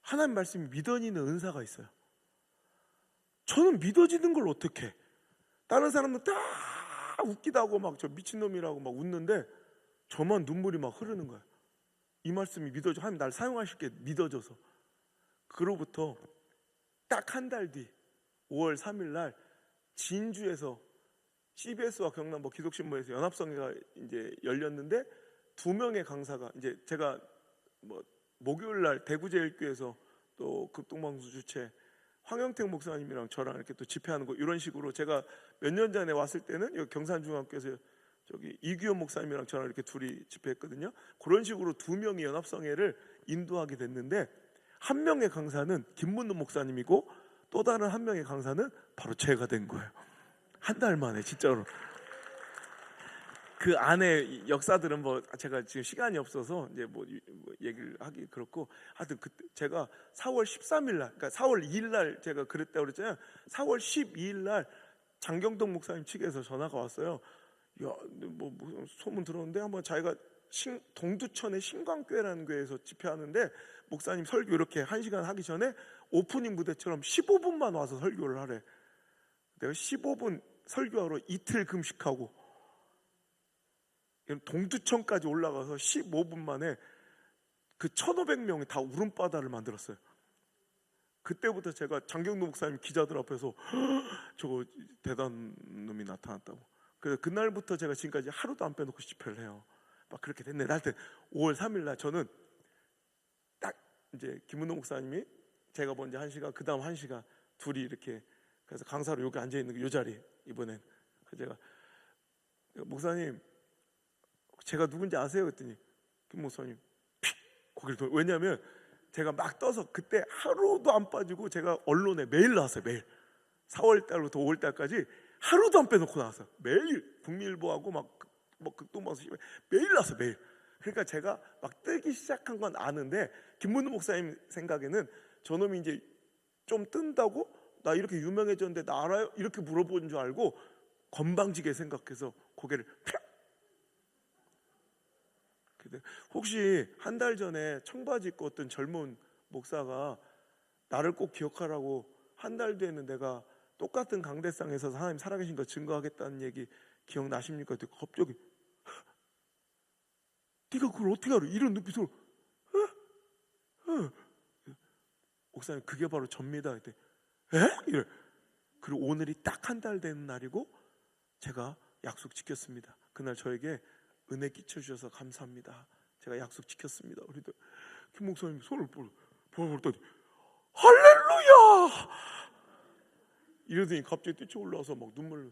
하나님 말씀이 믿어지는 은사가 있어요. 저는 믿어지는 걸 어떻게 해? 다른 사람은 다 웃기다고 막 저 미친놈이라고 막 웃는데 저만 눈물이 막 흐르는 거야. 이 말씀이 믿어져. 하나님 날 사용하실 게 믿어져서. 그로부터 딱 한 달 뒤 5월 3일 날 진주에서 CBS와 경남도 기독신문에서 연합성회가 이제 열렸는데 2명의 강사가 이제 제가 뭐 목요일 날 대구제일교회에서 또 극동방송 주최 황영택 목사님이랑 저랑 이렇게 또 집회하는 거 이런 식으로 제가 몇 년 전에 왔을 때는 여기 경산중학교에서 저기 이규현 목사님이랑 저랑 이렇게 둘이 집회했거든요. 그런 식으로 2명이 연합성회를 인도하게 됐는데 한 명의 강사는 김문노 목사님이고 또 다른 한 명의 강사는 바로 제가 된 거예요. 한 달 만에 진짜로. 그 안에 역사들은 뭐 제가 지금 시간이 없어서 이제 뭐 얘기를 하기 그렇고 하여튼 그때 제가 4월 13일 날 그러니까 4월 2일 날 제가 그랬다고 그랬잖아요. 4월 12일 날 장경동 목사님 측에서 전화가 왔어요. 야, 뭐 소문 들었는데 한번 자기가 동두천의 신광교회라는 교회에서 집회하는데 목사님 설교 이렇게 1시간 하기 전에 오프닝 무대처럼 15분만 와서 설교를 하래. 내가 15분 설교하러 이틀 금식하고 동두천까지 올라가서 15분 만에 그 1,500명이 다 울음바다를 만들었어요. 그때부터 제가 장경동 목사님 기자들 앞에서 저거 대단한 놈이 나타났다고. 그래서 그날부터 제가 지금까지 하루도 안 빼놓고 집회를 해요. 막 그렇게 됐네. 하여튼 5월 3일 날 저는 딱 이제 김문호 목사님이 제가 먼저 1시간 그 다음 1시간 둘이 이렇게 그래서 강사로 여기 앉아있는 이 자리 이번엔 그래서 제가 목사님 제가 누군지 아세요? 그랬더니 김 목사님 픽 고개를 돌. 왜냐하면 제가 막 떠서 그때 하루도 안 빠지고 제가 언론에 매일 나왔어요. 매일 4월 달부터 5월 달까지 하루도 안 빼놓고 나왔어요. 매일 국민일보하고 막 극동방송 매일 나왔어요. 매일. 그러니까 제가 막 뜨기 시작한 건 아는데 김문우 목사님 생각에는 저놈이 이제 좀 뜬다고 나 이렇게 유명해졌는데 나 알아요? 이렇게 물어보는 줄 알고 건방지게 생각해서 고개를 펴. 혹시 한 달 전에 청바지 입고 어떤 젊은 목사가 나를 꼭 기억하라고 한 달 뒤에는 내가 똑같은 강대상에서 하나님 살아계신 거 증거하겠다는 얘기 기억나십니까? 갑자기 네가 그걸 어떻게 알아? 이런 눈빛으로 목사님 그게 바로 접니다. 에? 이래. 그리고 오늘이 딱 한 달 된 날이고 제가 약속 지켰습니다. 그날 저에게 은혜 끼쳐주셔서 감사합니다. 제가 약속 지켰습니다. 우리도 김 목사님 손을 보더니 할렐루야! 이러더니 갑자기 뛰쳐올라와서 막 눈물.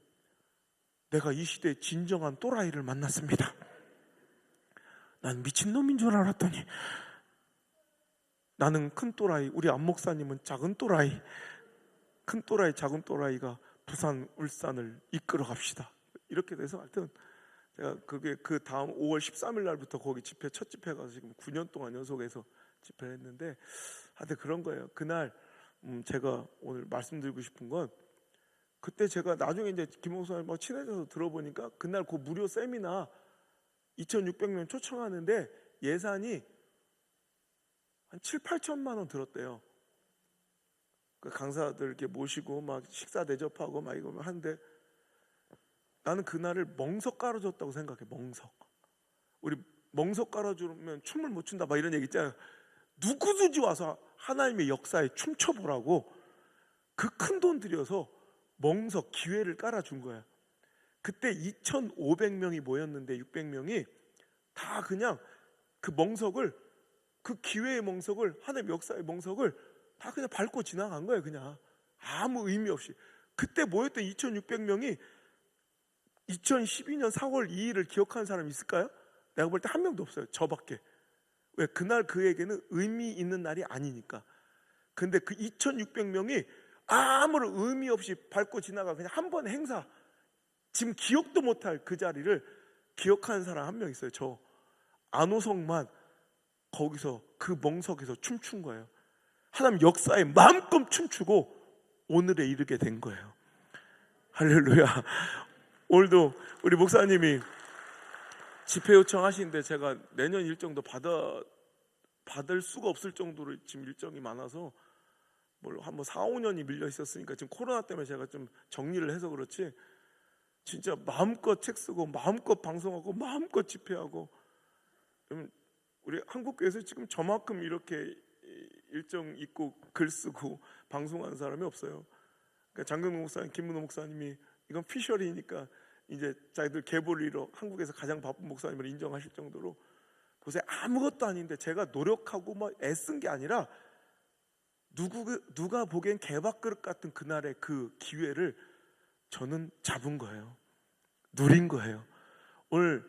내가 이 시대의 진정한 또라이를 만났습니다. 난 미친놈인 줄 알았더니 나는 큰 또라이, 우리 안 목사님은 작은 또라이. 큰 또라이, 작은 또라이가 부산, 울산을 이끌어 갑시다. 이렇게 돼서 하여튼 제가 그게 그 다음 5월 13일 날부터 거기 집회, 첫 집회 가서 지금 9년 동안 연속해서 집회를 했는데, 하여튼 그런 거예요. 그날 제가 오늘 말씀드리고 싶은 건, 그때 제가 나중에 이제 김 목사님하고 친해져서 들어보니까 그날 그 무료 세미나 2,600명 초청하는데 예산이 한 7, 8천만 원 들었대요. 그 강사들 이렇게 모시고 막 식사 대접하고 막 이거 하는데, 나는 그날을 멍석 깔아줬다고 생각해. 멍석. 우리 멍석 깔아주면 춤을 못 춘다 막 이런 얘기 있잖아요. 누구든지 와서 하나님의 역사에 춤춰보라고 그 큰 돈 들여서 멍석 기회를 깔아준 거야. 그때 2,500명이 모였는데 600명이 다 그냥 그 멍석을, 그 기회의 멍석을, 하나님의 역사의 멍석을 다 그냥 밟고 지나간 거예요. 그냥 아무 의미 없이. 그때 모였던 2,600명이 2012년 4월 2일을 기억하는 사람이 있을까요? 내가 볼 때 한 명도 없어요. 저밖에. 왜? 그날 그에게는 의미 있는 날이 아니니까. 근데 그 2,600명이 아무런 의미 없이 밟고 지나가 그냥 한 번의 행사, 지금 기억도 못할 그 자리를 기억하는 사람 한 명 있어요. 저 안호성만 거기서 그 멍석에서 춤춘 거예요. 하나님 역사에 마음껏 춤추고 오늘에 이르게 된 거예요. 할렐루야. 오늘도 우리 목사님이 집회 요청하시는데 제가 내년 일정도 받을 수가 없을 정도로 지금 일정이 많아서 한 4, 5년이 밀려 있었으니까 지금 코로나 때문에 제가 좀 정리를 해서 그렇지, 진짜 마음껏 책 쓰고 마음껏 방송하고 마음껏 집회하고, 우리 한국교회에서 지금 저만큼 이렇게 일정 있고 글 쓰고 방송하는 사람이 없어요. 그러니까 장경록 목사님, 김문호 목사님이 이건 피셜이니까 이제 자기들 계보리로 한국에서 가장 바쁜 목사님을 인정하실 정도로, 보세요. 아무것도 아닌데 제가 노력하고 막 애쓴 게 아니라 누가 보기엔 개밥그릇 같은 그날의 그 기회를 저는 잡은 거예요. 누린 거예요. 오늘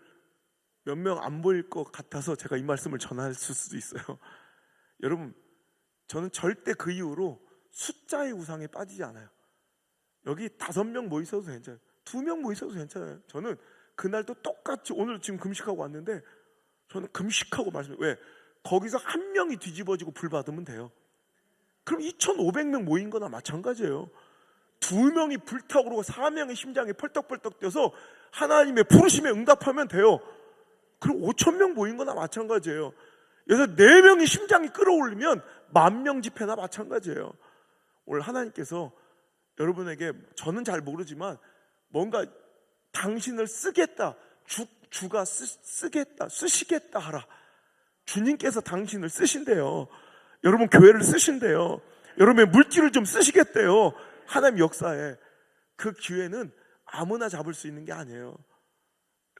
몇 명 안 보일 것 같아서 제가 이 말씀을 전할 수도 있어요. 여러분, 저는 절대 그 이후로 숫자의 우상에 빠지지 않아요. 여기 5명 모 있어도 괜찮아요. 2명 모 있어도 괜찮아요. 저는 그날도 똑같이, 오늘 지금 금식하고 왔는데 저는 금식하고 말씀해요. 왜? 거기서 한 명이 뒤집어지고 불 받으면 돼요. 그럼 2,500명 모인 거나 마찬가지예요. 2명이 불타오르고 4명의 심장이 펄떡펄떡 뛰어서 하나님의 부르심에 응답하면 돼요. 그럼 5,000명 모인 거나 마찬가지예요. 그래서 4명이 심장이 끌어올리면 10,000명 집회나 마찬가지예요. 오늘 하나님께서 여러분에게, 저는 잘 모르지만 뭔가 당신을 쓰겠다, 주가 쓰겠다, 쓰시겠다 하라. 주님께서 당신을 쓰신대요. 여러분 교회를 쓰신대요. 여러분의 물질을 좀 쓰시겠대요. 하나님 역사에. 그 기회는 아무나 잡을 수 있는 게 아니에요.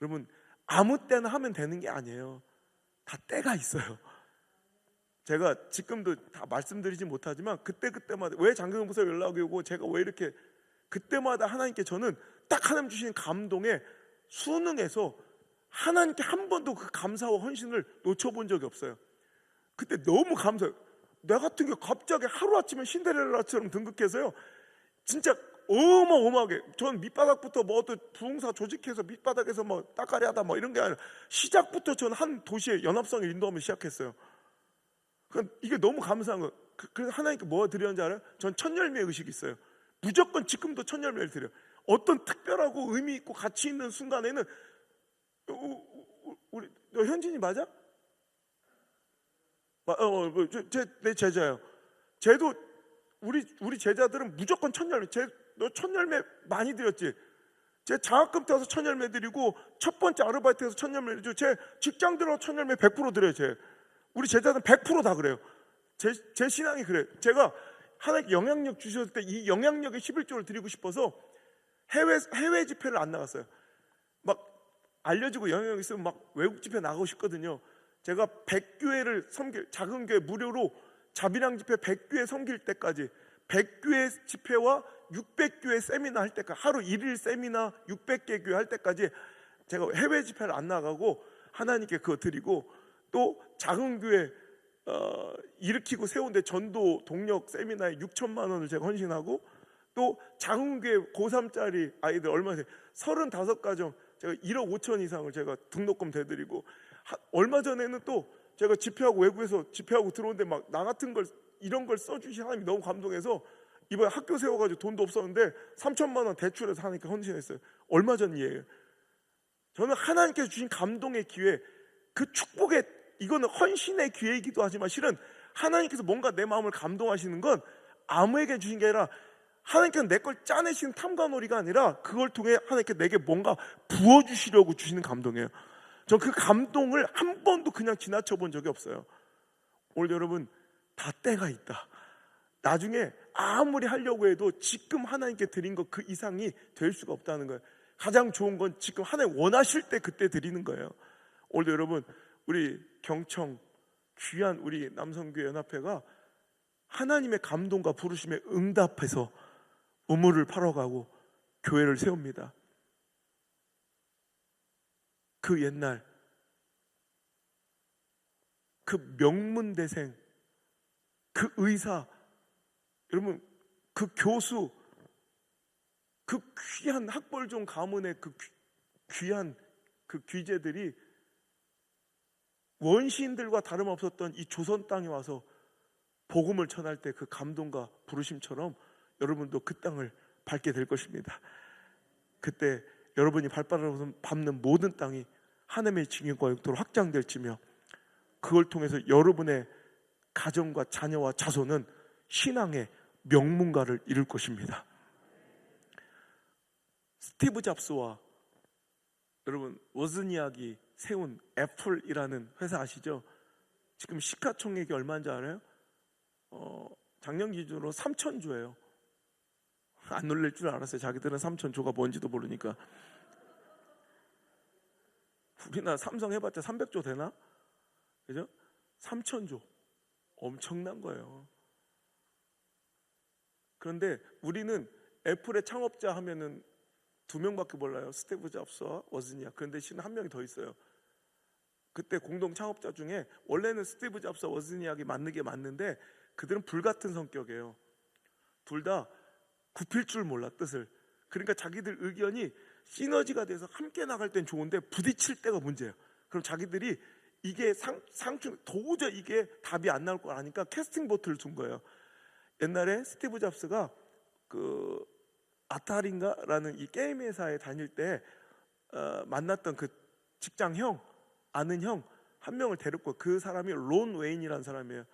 여러분, 아무 때나 하면 되는 게 아니에요. 다 때가 있어요. 제가 지금도 다 말씀드리지 못하지만 그때마다 왜 장경영 목사 연락이 오고 제가 왜 이렇게, 그때마다 하나님께 저는 딱 하나님 주신 감동에 순응해서 하나님께 한 번도 그 감사와 헌신을 놓쳐본 적이 없어요. 그때 너무 감사해요. 나 같은 게 갑자기 하루아침에 신데렐라처럼 등극해서요, 진짜 어마어마하게, 전 밑바닥부터 뭐 어떤 부흥사 조직해서 밑바닥에서 뭐 따까리 하다 뭐 이런 게 아니라 시작부터 전 한 도시의 연합성을 인도하면 시작했어요. 이게 너무 감사한 거예요. 그래서 하나님께 뭐 드렸는지 알아요? 전 천열매 의식이 있어요. 무조건 지금도 천열매를 드려요. 어떤 특별하고 의미 있고 가치 있는 순간에는, 우리 너 현진이 맞아? 내 제자예요. 쟤도 우리 제자들은 무조건 천열매. 너 천열매 많이 드렸지? 제 장학금 따서 천열매 드리고 첫 번째 아르바이트에서 천열매 드리고 제 직장 들어 천열매 100% 드려요. 우리 제자들은 100% 다 그래요. 제 신앙이 그래요. 제가 하나님께 영향력 주셨을 때 이 영향력의 11조를 드리고 싶어서 해외 집회를 안 나갔어요. 막 알려지고 영향력 있으면 막 외국 집회 나가고 싶거든요. 제가 100교회를 작은 교회 무료로 자비랑 집회 100교회 섬길 때까지, 100교회 집회와 600교회 세미나 할 때까지, 하루 1일 세미나 600개 교회 할 때까지 제가 해외 집회를 안 나가고 하나님께 그거 드리고, 또 작은 교회 일으키고 세운데 전도 동력 세미나에 6천만 원을 제가 헌신하고, 또 작은 교회 고3짜리 아이들 얼마 전에 35가정 제가 1억 5천 이상을 제가 등록금 대드리고, 얼마 전에는 또 제가 집회하고 외국에서 집회하고 들어오는데 막 나 같은 걸 이런 걸 써주신 하나님이 너무 감동해서 이번에 학교 세워가지고 돈도 없었는데 3천만 원 대출해서 하나님께 헌신했어요. 얼마 전 일이에요. 저는 하나님께서 주신 감동의 기회, 그 축복의, 이거는 헌신의 기회이기도 하지만 실은 하나님께서 뭔가 내 마음을 감동하시는 건 아무에게 주신 게 아니라 하나님께서 내 걸 짜내시는 탐관오리가 아니라 그걸 통해 하나님께 내게 뭔가 부어주시려고 주시는 감동이에요. 전 그 감동을 한 번도 그냥 지나쳐 본 적이 없어요. 오늘 여러분, 다 때가 있다. 나중에 아무리 하려고 해도 지금 하나님께 드린 것 그 이상이 될 수가 없다는 거예요. 가장 좋은 건 지금 하나님 원하실 때 그때 드리는 거예요. 오늘도 여러분, 우리 경청 귀한 우리 남성교회 연합회가 하나님의 감동과 부르심에 응답해서 우물을 팔아가고 교회를 세웁니다. 그 옛날 그 명문대생, 그 의사, 여러분 그 교수, 그 귀한 학벌 좋은 가문의 그 귀한 그 귀재들이 원시인들과 다름없었던 이 조선 땅에 와서 복음을 전할 때 그 감동과 부르심처럼 여러분도 그 땅을 밟게 될 것입니다. 그때 여러분이 발바닥으로 밟는 모든 땅이 하나님의 징용과 영토로 확장될지며, 그걸 통해서 여러분의 가정과 자녀와 자손은 신앙의 명문가를 이룰 것입니다. 스티브 잡스와 여러분 워즈니악이 세운 애플이라는 회사 아시죠? 지금 시가총액이 얼마인지 알아요? 작년 기준으로 3,000조예요. 안 놀랄 줄 알았어요. 자기들은 3,000조가 뭔지도 모르니까. 우리나라 삼성 해봤자 300조 되나? 그죠? 3,000조. 엄청난 거예요. 그런데 우리는 애플의 창업자 하면은 2명밖에 몰라요. 스티브 잡스와 워즈니악. 그런데 실은 한 명이 더 있어요. 그때 공동 창업자 중에 원래는 스티브 잡스와 워즈니악이 맞는 게 맞는데 그들은 불같은 성격이에요. 둘 다 굽힐 줄 몰라, 뜻을. 그러니까 자기들 의견이 시너지가 돼서 함께 나갈 땐 좋은데 부딪힐 때가 문제예요. 그럼 자기들이 이게 도저히 이게 답이 안 나올 걸 아니까 캐스팅 보트를 준 거예요. 옛날에 스티브 잡스가 그 아타리인가라는 이 게임 회사에 다닐 때 만났던 그 직장 형, 아는 형 한 명을 데렸고, 그 사람이 론 웨인이라는 사람이에요.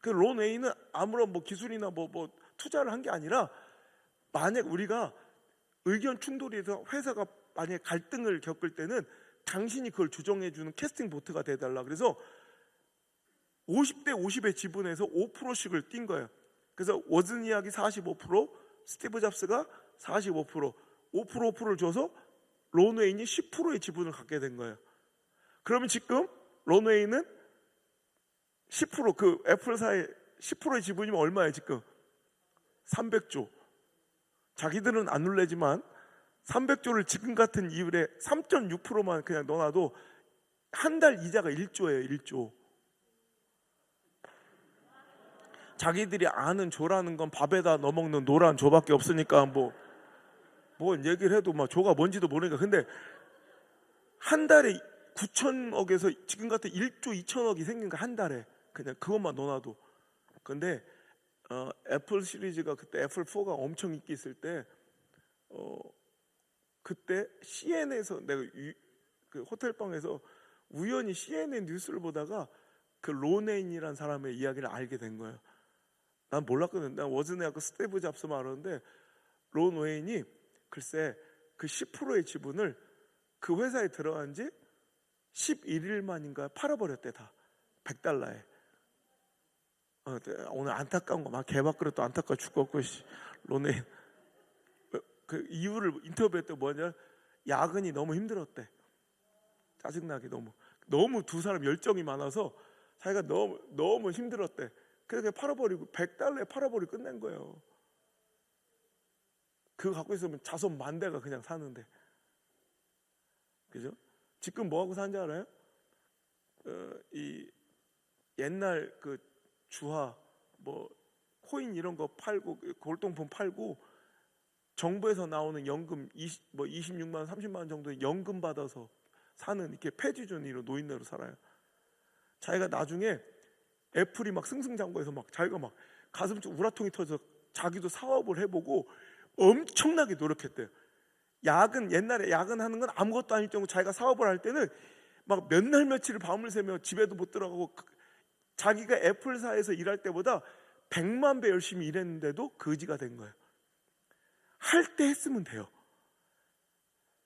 그 론 웨인은 아무런 뭐 기술이나 뭐 투자를 한 게 아니라, 만약 우리가 의견 충돌이 해서 회사가 만약에 갈등을 겪을 때는 당신이 그걸 조정해주는 캐스팅 보트가 돼달라. 그래서 50대 50의 지분에서 5%씩을 띈 거예요. 그래서 워즈니악이 45%, 스티브 잡스가 45%, 5%를 줘서 론 웨인이 10%의 지분을 갖게 된 거예요. 그러면 지금 론 웨인은 10%, 그 애플사의 10%의 지분이면 얼마예요 지금? 300조. 자기들은 안 놀래지만 300조를 지금 같은 이율에 3.6%만 그냥 넣어놔도 한 달 이자가 1조예요. 1조. 자기들이 아는 조라는 건 밥에다 넣어먹는 노란 조밖에 없으니까 뭐 얘기를 해도 막 조가 뭔지도 모르니까. 근데 한 달에 9천억에서 지금 같은 1조 2천억이 생긴 거, 한 달에 그냥 그것만 넣어놔도. 근데 애플 시리즈가 그때 애플4가 엄청 인기 있을 때 그때 CNN에서 내가 그 호텔방에서 우연히 CNN 뉴스를 보다가 그 론웨인이라는 사람의 이야기를 알게 된 거예요. 난 몰랐거든. 난 워즈니악 스티브 잡스만 알았는데 론 웨인이 글쎄 그 10%의 지분을 그 회사에 들어간 지 11일 만인가 팔아버렸대. 다 $100에. 오늘 안타까운 거 막 개밥그릇 또 안타까워 죽겠고. 론 웨인 그 이유를 인터뷰했더니 뭐냐, 야근이 너무 힘들었대. 짜증나게 너무. 너무 두 사람 열정이 많아서 자기가 너무 힘들었대. 그래서 팔아버리고 $100에 팔아버리고 끝낸 거예요. 그거 갖고 있으면 자손 10,000대가 그냥 사는데, 그죠? 지금 뭐 하고 사는지 알아요? 이 옛날 그 주화 뭐 코인 이런 거 팔고 골동품 팔고 정부에서 나오는 연금 26만 원, 30만 원 정도의 연금 받아서 사는 이렇게 폐지준이로 노인네로 살아요. 자기가 나중에 애플이 막 승승장구해서 막 자기가 막 가슴 쪽 우라통이 터져서 자기도 사업을 해보고 엄청나게 노력했대요. 옛날에 야근하는 건 아무것도 아닐 정도 자기가 사업을 할 때는 막 몇 날 며칠을 밤을 새며 집에도 못 들어가고 자기가 애플사에서 일할 때보다 100만 배 열심히 일했는데도 거지가 된 거예요. 할 때 했으면 돼요.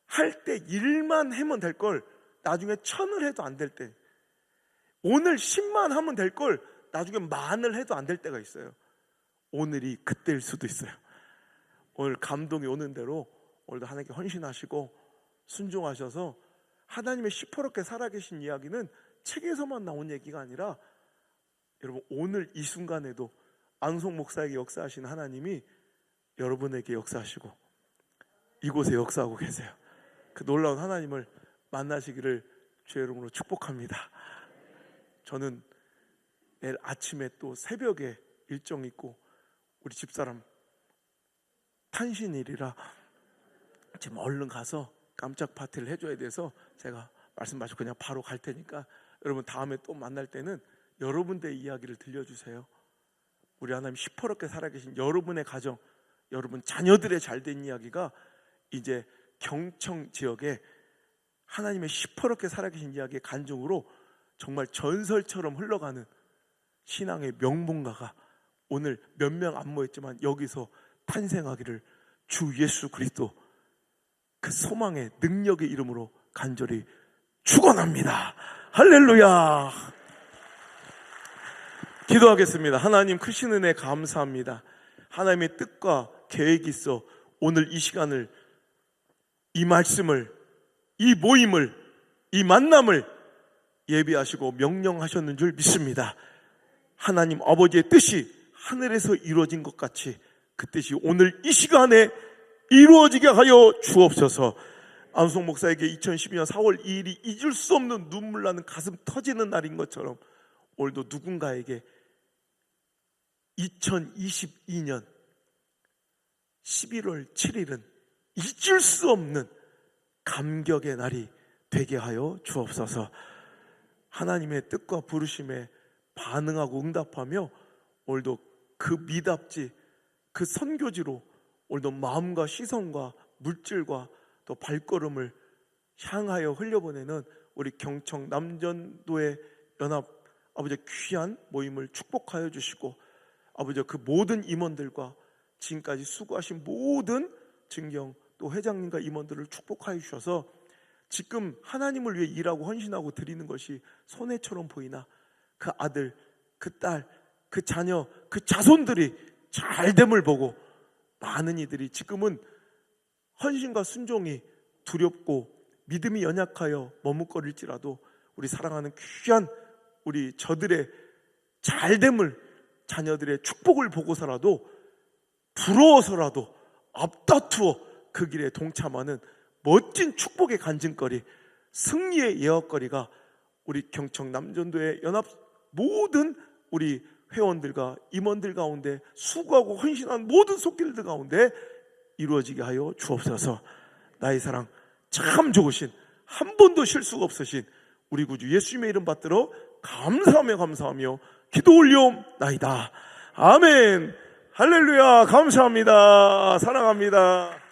할 때 일만 하면 될 걸 나중에 1000을 해도 안 될 때, 오늘 10만 하면 될 걸 나중에 10,000을 해도 안 될 때가 있어요. 오늘이 그때일 수도 있어요. 오늘 감동이 오는 대로 오늘도 하나님께 헌신하시고 순종하셔서 하나님의 시퍼렇게 살아계신 이야기는 책에서만 나온 얘기가 아니라 여러분 오늘 이 순간에도 안송 목사에게 역사하신 하나님이 여러분에게 역사하시고 이곳에 역사하고 계세요. 그 놀라운 하나님을 만나시기를 주의 이름으로 축복합니다. 저는 내일 아침에 또 새벽에 일정 있고 우리 집사람 탄신일이라 지금 얼른 가서 깜짝 파티를 해줘야 돼서 제가 말씀 마치고 그냥 바로 갈 테니까 여러분 다음에 또 만날 때는 여러분들의 이야기를 들려주세요. 우리 하나님 시퍼렇게 살아계신 여러분의 가정, 여러분 자녀들의 잘된 이야기가 이제 경청 지역에 하나님의 시퍼렇게 살아계신 이야기의 간증으로 정말 전설처럼 흘러가는 신앙의 명문가가 오늘 몇 명 안 모였지만 여기서 탄생하기를 주 예수 그리스도 그 소망의 능력의 이름으로 간절히 축원합니다. 할렐루야. 기도하겠습니다. 하나님 크신 은혜 감사합니다. 하나님의 뜻과 계획이 있어 오늘 이 시간을, 이 말씀을, 이 모임을, 이 만남을 예비하시고 명령하셨는 줄 믿습니다. 하나님 아버지의 뜻이 하늘에서 이루어진 것 같이 그 뜻이 오늘 이 시간에 이루어지게 하여 주옵소서. 안송 목사에게 2012년 4월 2일이 잊을 수 없는 눈물 나는 가슴 터지는 날인 것처럼 오늘도 누군가에게 2022년 11월 7일은 잊을 수 없는 감격의 날이 되게 하여 주옵소서. 하나님의 뜻과 부르심에 반응하고 응답하며 오늘도 그 미답지, 그 선교지로 오늘도 마음과 시선과 물질과 또 발걸음을 향하여 흘려보내는 우리 경청 남전도의 연합 아버지 귀한 모임을 축복하여 주시고 아버지 그 모든 임원들과 지금까지 수고하신 모든 증경 또 회장님과 임원들을 축복하여 주셔서 지금 하나님을 위해 일하고 헌신하고 드리는 것이 손해처럼 보이나 그 아들, 그 딸, 그 자녀, 그 자손들이 잘됨을 보고 많은 이들이 지금은 헌신과 순종이 두렵고 믿음이 연약하여 머뭇거릴지라도 우리 사랑하는 귀한 우리 저들의 잘됨을, 자녀들의 축복을 보고서라도 부러워서라도 앞다투어 그 길에 동참하는 멋진 축복의 간증거리, 승리의 예언거리가 우리 경청 남전도의 연합 모든 우리 회원들과 임원들 가운데 수고하고 헌신한 모든 손길들 가운데 이루어지게 하여 주옵소서. 나의 사랑 참 좋으신, 한 번도 실수가 없으신 우리 구주 예수님의 이름 받들어 감사하며 기도 올리옵나이다. 아멘. 할렐루야. 감사합니다. 사랑합니다.